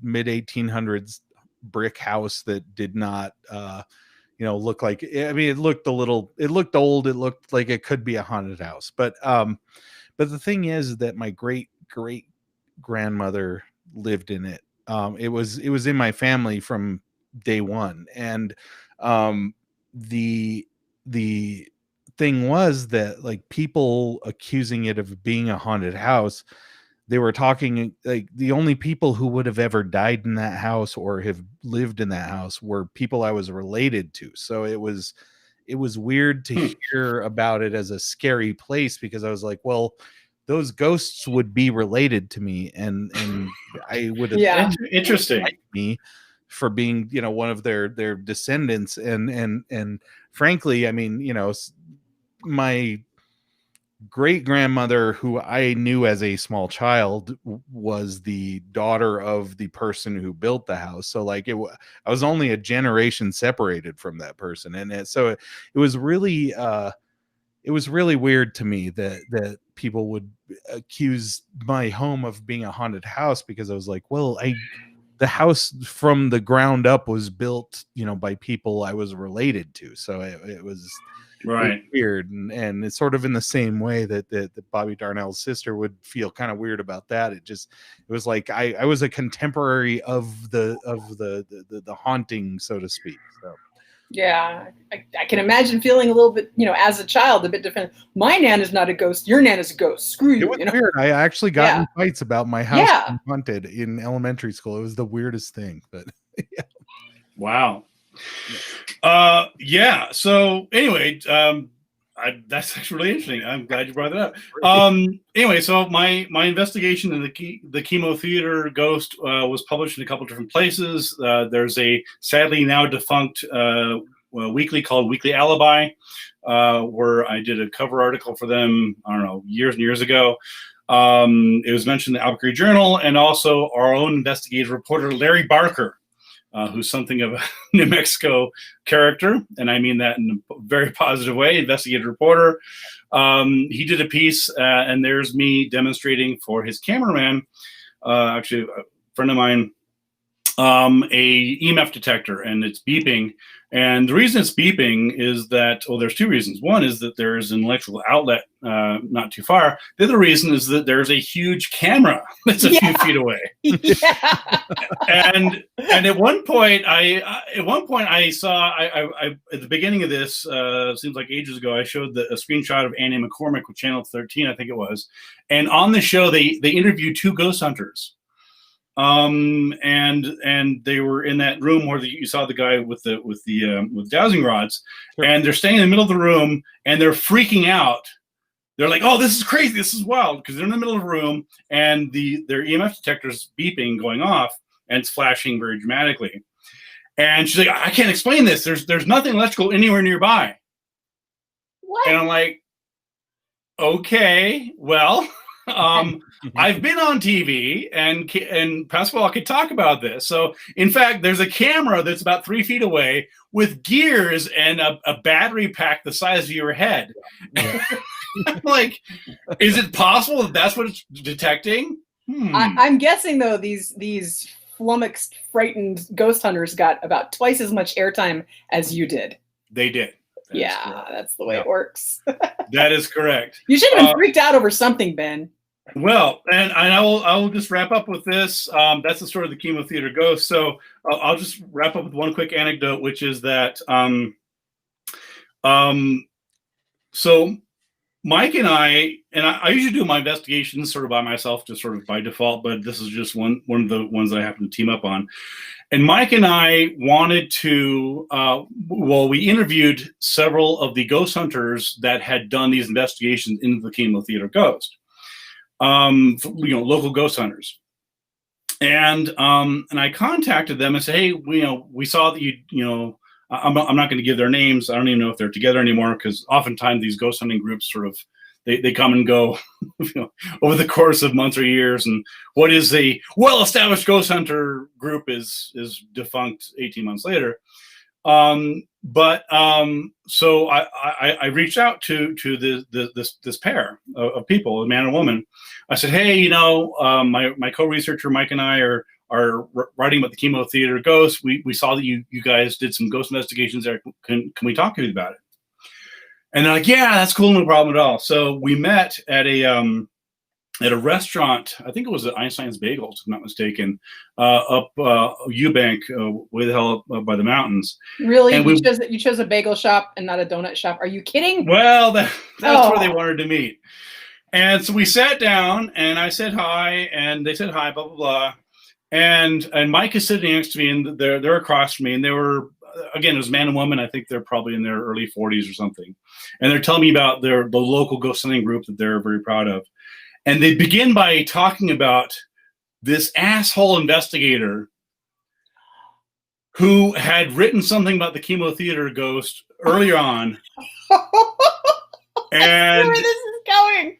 mid 1800s brick house that did not look like, I mean, it looked old, it looked like it could be a haunted house. But the thing is that my great grandmother lived in it. It was in my family from day one. And the thing was that, like, people accusing it of being a haunted house, they were talking like the only people who would have ever died in that house or have lived in that house were people I was related to. So it was weird to hear about it as a scary place, because I was like, well, those ghosts would be related to me, and I would have interesting me for being, one of their descendants. And frankly, I mean, my great grandmother, who I knew as a small child, was the daughter of the person who built the house. So like I was only a generation separated from that person. And it was really weird to me that people would accuse my home of being a haunted house, because I was like, well, the house from the ground up was built, by people I was related to. So it was right. weird. And it's sort of in the same way that Bobby Darnell's sister would feel kind of weird about that. It was like I was a contemporary of the haunting, so to speak. So yeah, I can imagine feeling a little bit, as a child, a bit different. My Nan is not a ghost. Your Nan is a ghost. Screw you. It was weird. I actually got in fights about my house being haunted in elementary school. It was the weirdest thing, but yeah. Wow. Yeah. So anyway, that's actually really interesting. I'm glad you brought that up. Anyway, so my investigation in the Chemo Theater ghost was published in a couple different places. There's a sadly now defunct weekly called Weekly Alibi, where I did a cover article for them, I don't know, years and years ago. It was mentioned in the Albuquerque Journal, and also our own investigative reporter, Larry Barker, who's something of a New Mexico character, and I mean that in a very positive way, investigative reporter. He did a piece, and there's me demonstrating for his cameraman, actually a friend of mine, a EMF detector, and it's beeping. And the reason it's beeping is that, well, there's two reasons. One is that there is an electrical outlet not too far. The other reason is that there's a huge camera that's a few feet away. Yeah. and at one point I saw I at the beginning of this, seems like ages ago, I showed a screenshot of Annie McCormick with Channel 13, I think it was, and on the show they interviewed two ghost hunters. And they were in that room where you saw the guy with dowsing rods, sure. And they're staying in the middle of the room and they're freaking out. They're like, "Oh, this is crazy! This is wild!" Because they're in the middle of the room and their EMF detector's beeping, going off, and it's flashing very dramatically. And she's like, "I can't explain this. There's nothing electrical anywhere nearby." What? And I'm like, "Okay, well." I've been on TV, and Pasquale could talk about this. So, in fact, there's a camera that's about 3 feet away with gears and a battery pack the size of your head. Yeah. I'm like, is it possible that that's what it's detecting? I'm guessing, though, these flummoxed, frightened ghost hunters got about twice as much airtime as you did. They did. That's the way it works. That is correct. You should have been freaked out over something, Ben. Well, and I will just wrap up with this. That's the story of the Chemo Theater ghost. So I'll just wrap up with one quick anecdote, which is that so Mike and I usually do my investigations sort of by myself, just sort of by default, but this is just one of the ones that I happen to team up on. And Mike and I wanted to, we interviewed several of the ghost hunters that had done these investigations into the Chemo Theater ghost, local ghost hunters. And I contacted them and said, "Hey, we saw that I'm not going to give their names. I don't even know if they're together anymore, because oftentimes these ghost hunting groups sort of they come and go over the course of months or years. And what is a well-established ghost hunter group is defunct 18 months later. So I reached out to this pair of people, a man and woman. I said, hey, my co-researcher Mike and I are writing about the chemo theater ghosts. We saw that you guys did some ghost investigations there. Can we talk to you about it? And they're like, yeah, that's cool, no problem at all. So we met at a restaurant. I think it was at Einstein's Bagels, if I'm not mistaken, up Eubank, way the hell up by the mountains. Really? And you chose a bagel shop and not a donut shop? Are you kidding? Well, that's where they wanted to meet. And so we sat down, and I said hi, and they said hi, blah, blah, blah. And Mike is sitting next to me, and they're across from me, and they were, again, it was man and woman. I think they're probably in their early 40s or something. And they're telling me about the local ghost hunting group that they're very proud of. And they begin by talking about this asshole investigator who had written something about the chemo theater ghost earlier on. And where this is going.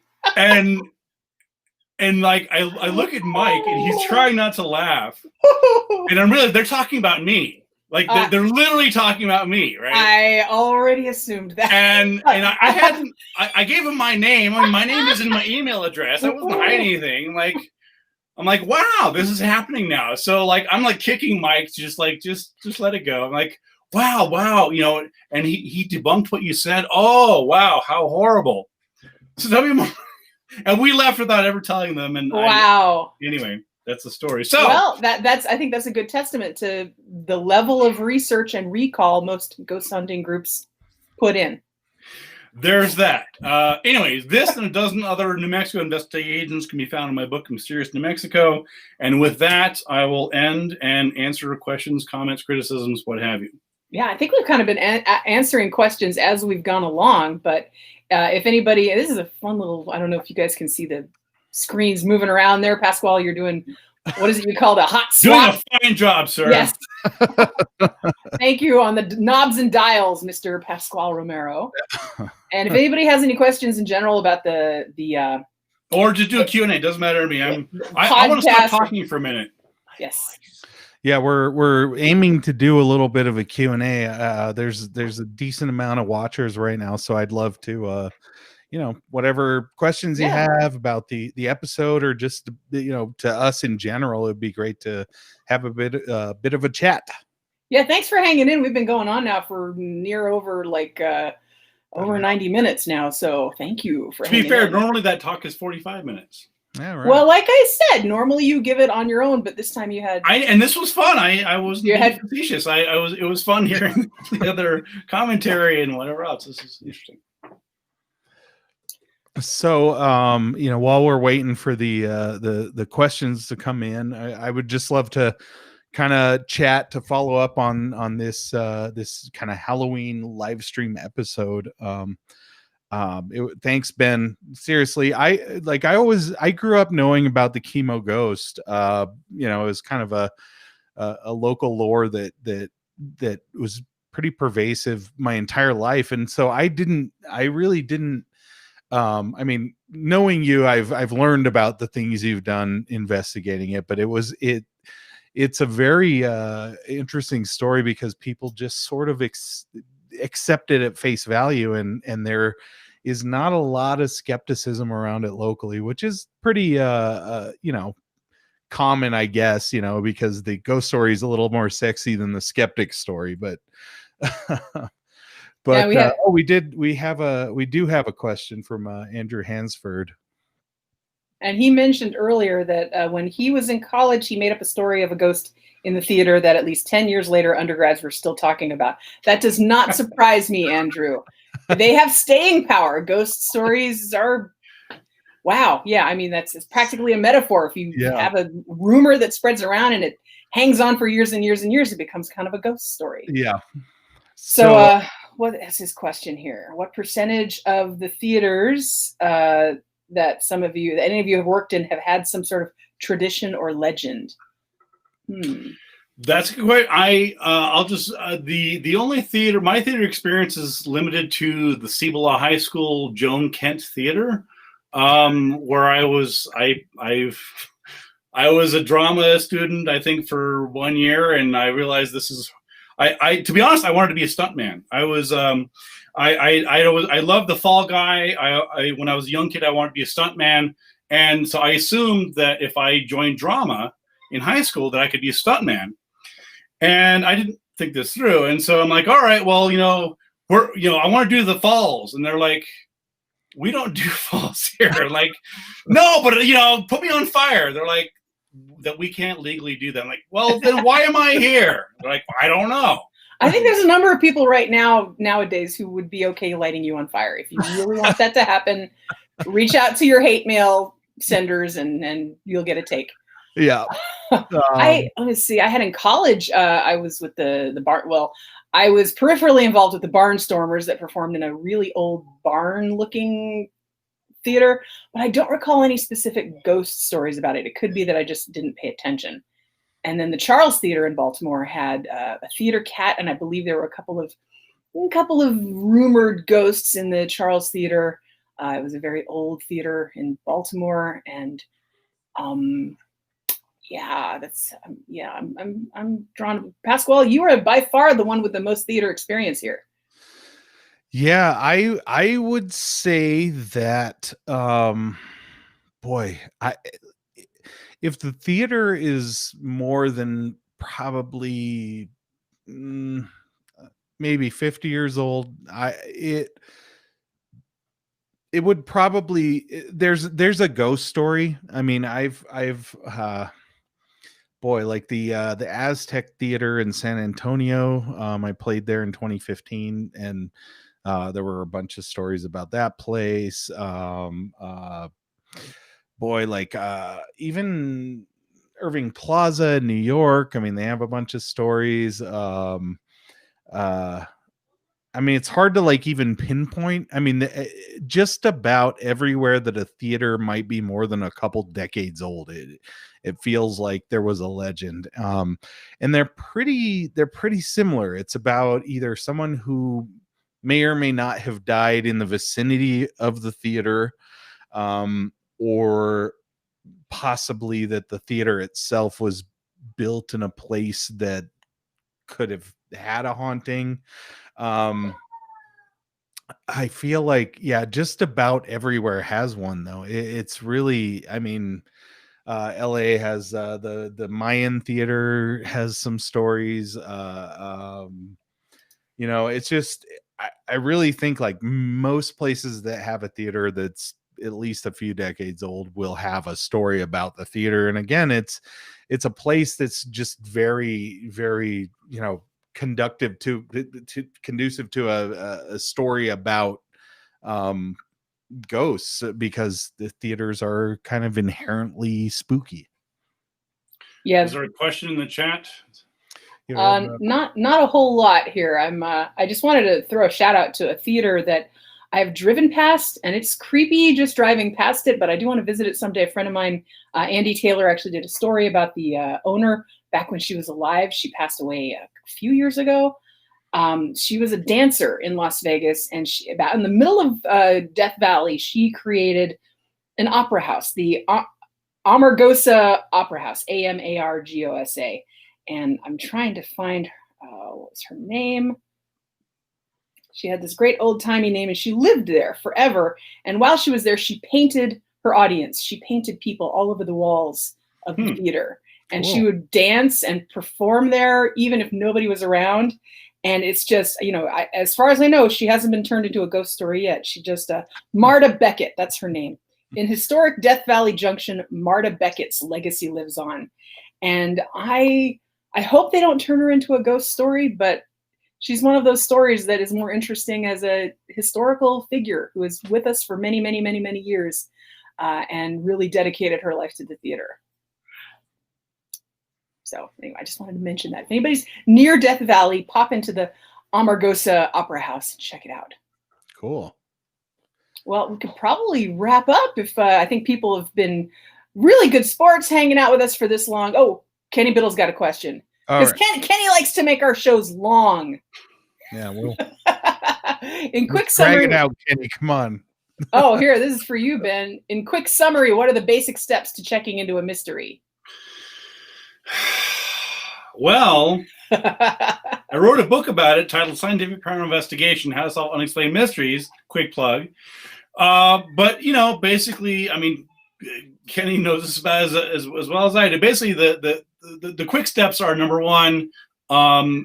and like I look at Mike, and he's trying not to laugh. And they're talking about me. Like they're literally talking about me, right? I already assumed that. And I gave him my name. I mean, my name is in my email address. I wasn't hiding anything. Like, I'm like, wow, this is happening now. So like, I'm like kicking Mike to just let it go. I'm like, wow, and he debunked what you said. Oh, wow, how horrible. So tell me more. And we left without ever telling them. And wow. Anyway. That's the story. So well, I think that's a good testament to the level of research and recall most ghost hunting groups put in. There's that. Anyways, this and a dozen other New Mexico investigations can be found in my book, Mysterious New Mexico. And with that, I will end and answer questions, comments, criticisms, what have you. Yeah, I think we've kind of been answering questions as we've gone along. But if anybody, this is a fun little, I don't know if you guys can see the screens moving around there. Pasquale, you're doing, what is it you called, a hot swap? Doing a fine job, sir. Yes. Thank you on the knobs and dials, Mr. Pasquale Romero. And if anybody has any questions in general about the or just do a Q&A, doesn't matter to me. I want to stop talking for a minute. Yes. Yeah, we're aiming to do a little bit of a Q&A. There's a decent amount of watchers right now, so I'd love to whatever questions you have about the episode, or just to us in general, it'd be great to have a bit of a chat. Yeah, thanks for hanging in. We've been going on now for over 90 minutes now, so thank you for hanging in. To be fair, normally that talk is 45 minutes. Yeah, right. Well, like I said, normally you give it on your own, but this time you had. And this was fun. I was facetious. It was fun hearing the other commentary and whatever else. This is interesting. So, while we're waiting for the questions to come in, I would just love to kind of chat to follow up on this kind of Halloween live stream episode. Thanks, Ben. Seriously, I grew up knowing about the chemo ghost. It was kind of a local lore that was pretty pervasive my entire life, and so I really didn't. I mean, knowing you, I've learned about the things you've done investigating it, but it's a very interesting story because people just sort of accept it at face value, and there is not a lot of skepticism around it locally, which is pretty common, I guess, because the ghost story is a little more sexy than the skeptic story, but But yeah, we do have a question from Andrew Hansford. And he mentioned earlier that when he was in college, he made up a story of a ghost in the theater that at least 10 years later, undergrads were still talking about. That does not surprise me, Andrew. They have staying power. Ghost stories are, wow. Yeah, I mean, it's practically a metaphor. If you have a rumor that spreads around and it hangs on for years and years and years, it becomes kind of a ghost story. Yeah. So what is his question here? What percentage of the theaters that any of you have worked in have had some sort of tradition or legend? That's a good question. I'll just the only theater, my theater experience is limited to the Cibola High School Joan Kent Theater, where I was a drama student, I think, for 1 year, and I realized I to be honest, I wanted to be a stuntman. I was I loved the Fall Guy. When I was a young kid, I wanted to be a stuntman, and so I assumed that if I joined drama in high school, that I could be a stuntman. And I didn't think this through, and so I'm like, all right, well, I want to do the falls, and they're like, we don't do falls here. Like, no, but put me on fire. They're like, that we can't legally do that. I'm like, well, then why am I here? They're like, I don't know. I think there's a number of people nowadays who would be okay lighting you on fire. If you really want that to happen, reach out to your hate mail senders and you'll get a take. Yeah. Let's see. I had in college, I was with the barn. Well, I was peripherally involved with the Barnstormers that performed in a really old barn-looking theater, but I don't recall any specific ghost stories about it. It could be that I just didn't pay attention. And then the Charles Theater in Baltimore had a theater cat, and I believe there were a couple of rumored ghosts in the Charles Theater. It was a very old theater in Baltimore, and I'm drawn. Pasquale, you are by far the one with the most theater experience here. Yeah, I would say that if the theater is more than probably maybe 50 years old, it would probably there's a ghost story. I mean, I've like the Aztec Theater in San Antonio. I played there in 2015, and there were a bunch of stories about that place. Even Irving Plaza in New York. I mean, they have a bunch of stories. I mean, it's hard to like even pinpoint. I mean, just about everywhere that a theater might be more than a couple decades old, it feels like there was a legend. And they're pretty similar. It's about either someone who may or may not have died in the vicinity of the theater, or possibly that the theater itself was built in a place that could have had a haunting. I feel like, just about everywhere has one, though. It's really, I mean, LA has the Mayan Theater has some stories. It's just, I really think like most places that have a theater that's at least a few decades old will have a story about the theater. And again, it's a place that's just very, very, conducive to a story about ghosts, because the theaters are kind of inherently spooky. Is there a question in the chat? Not a whole lot here. I just wanted to throw a shout out to a theater that I've driven past, and it's creepy just driving past it, but I do want to visit it someday. A friend of mine, Andy Taylor, actually did a story about the owner back when she was alive. She passed away a few years ago. She was a dancer in Las Vegas, and about in the middle of Death Valley, she created an opera house, the Amargosa Opera House, Amargosa. And I'm trying to find, what was her name? She had this great old-timey name, and she lived there forever. And while she was there, she painted her audience. She painted people all over the walls of the theater. And She would dance and perform there, even if nobody was around. And it's just, as far as I know, she hasn't been turned into a ghost story yet. She just, Marta Beckett, that's her name. In historic Death Valley Junction, Marta Beckett's legacy lives on. And I hope they don't turn her into a ghost story, but she's one of those stories that is more interesting as a historical figure who is with us for many, many, many, many years, and really dedicated her life to the theater. So anyway, I just wanted to mention that. If anybody's near Death Valley, pop into the Amargosa Opera House and check it out. Cool. Well, we could probably wrap up if I think people have been really good sports hanging out with us for this long. Oh, Kenny Biddle's got a question. Because Kenny likes to make our shows long. Yeah, well. In quick summary. Drag it out, Kenny. Come on. Oh, here, this is for you, Ben. In quick summary, what are the basic steps to checking into a mystery? Well, I wrote a book about it titled Scientific Paranormal Investigation, How to Solve Unexplained Mysteries, quick plug. But, basically, I mean, Kenny knows this about as well as I do. Basically, the quick steps are, number one,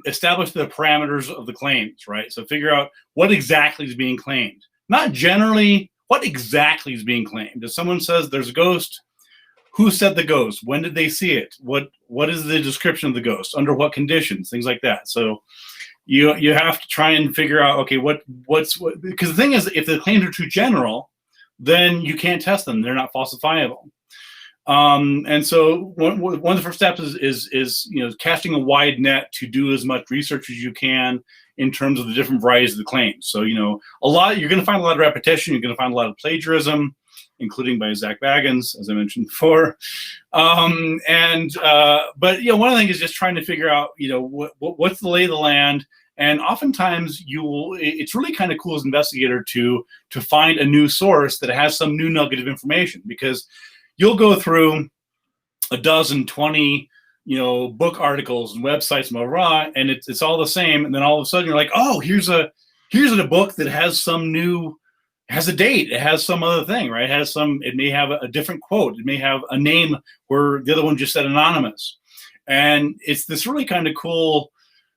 establish the parameters of the claims, right? So figure out what exactly is being claimed. Not generally, what exactly is being claimed. If someone says there's a ghost, who said the ghost? When did they see it? What is the description of the ghost? Under what conditions? Things like that. So you have to try and figure out, okay, what's because the thing is, if the claims are too general, then you can't test them. They're not falsifiable. And so one of the first steps is casting a wide net to do as much research as you can in terms of the different varieties of the claims. So you're going to find a lot of repetition. You're going to find a lot of plagiarism, including by Zach Baggins, as I mentioned before. But one of the things is just trying to figure out what's the lay of the land. And oftentimes it's really kind of cool as an investigator to find a new source that has some new nugget of information, because you'll go through a dozen, 20, book articles and websites, and it's all the same. And then all of a sudden you're like, oh, here's a book that has a date. It has some other thing, right? It may have a different quote. It may have a name where the other one just said anonymous. And it's this really kind of cool,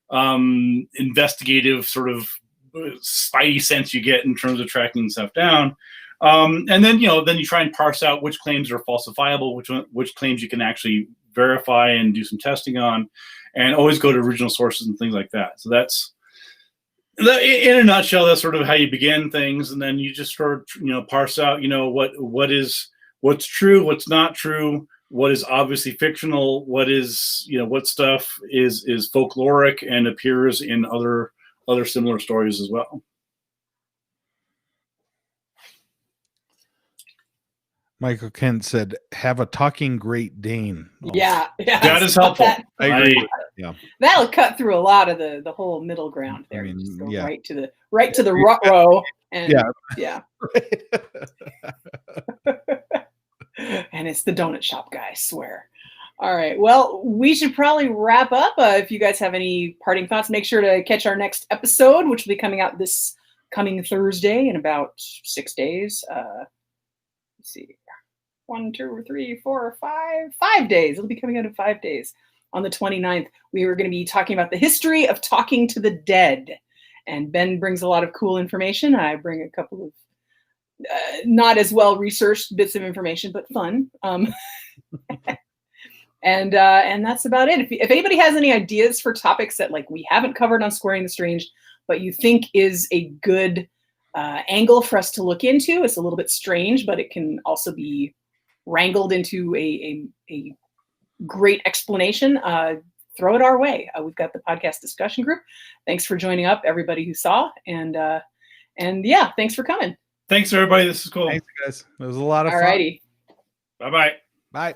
investigative sort of spidey sense you get in terms of tracking stuff down. And then you try and parse out which claims are falsifiable, which claims you can actually verify and do some testing on, and always go to original sources and things like that. So that's, in a nutshell, that's sort of how you begin things, and then you just sort of parse out what's true, what's not true, what is obviously fictional, what is what stuff is folkloric and appears in other similar stories as well. Michael Kent said, "Have a talking Great Dane." Oh. Yeah, that is helpful. I agree. Yeah, that'll cut through a lot of the whole middle ground there. I mean, just go right to the row, and yeah. And it's the donut shop guy, I swear. All right, well, we should probably wrap up. If you guys have any parting thoughts, make sure to catch our next episode, which will be coming out this coming Thursday in about 6 days. Let's see. 1, 2, 3, 4, 5 days. It'll be coming out in 5 days. On the 29th, we were going to be talking about the history of talking to the dead. And Ben brings a lot of cool information. I bring a couple of not as well researched bits of information, but fun. And that's about it. If anybody has any ideas for topics that we haven't covered on Squaring the Strange, but you think is a good angle for us to look into, it's a little bit strange, but it can also be wrangled into a great explanation, throw it our way. We've got the podcast discussion group. Thanks for joining up, everybody who saw, and yeah, thanks for coming. Thanks, everybody. This is cool. Thanks, guys. It was a lot of fun. Alrighty. Bye-bye. Bye.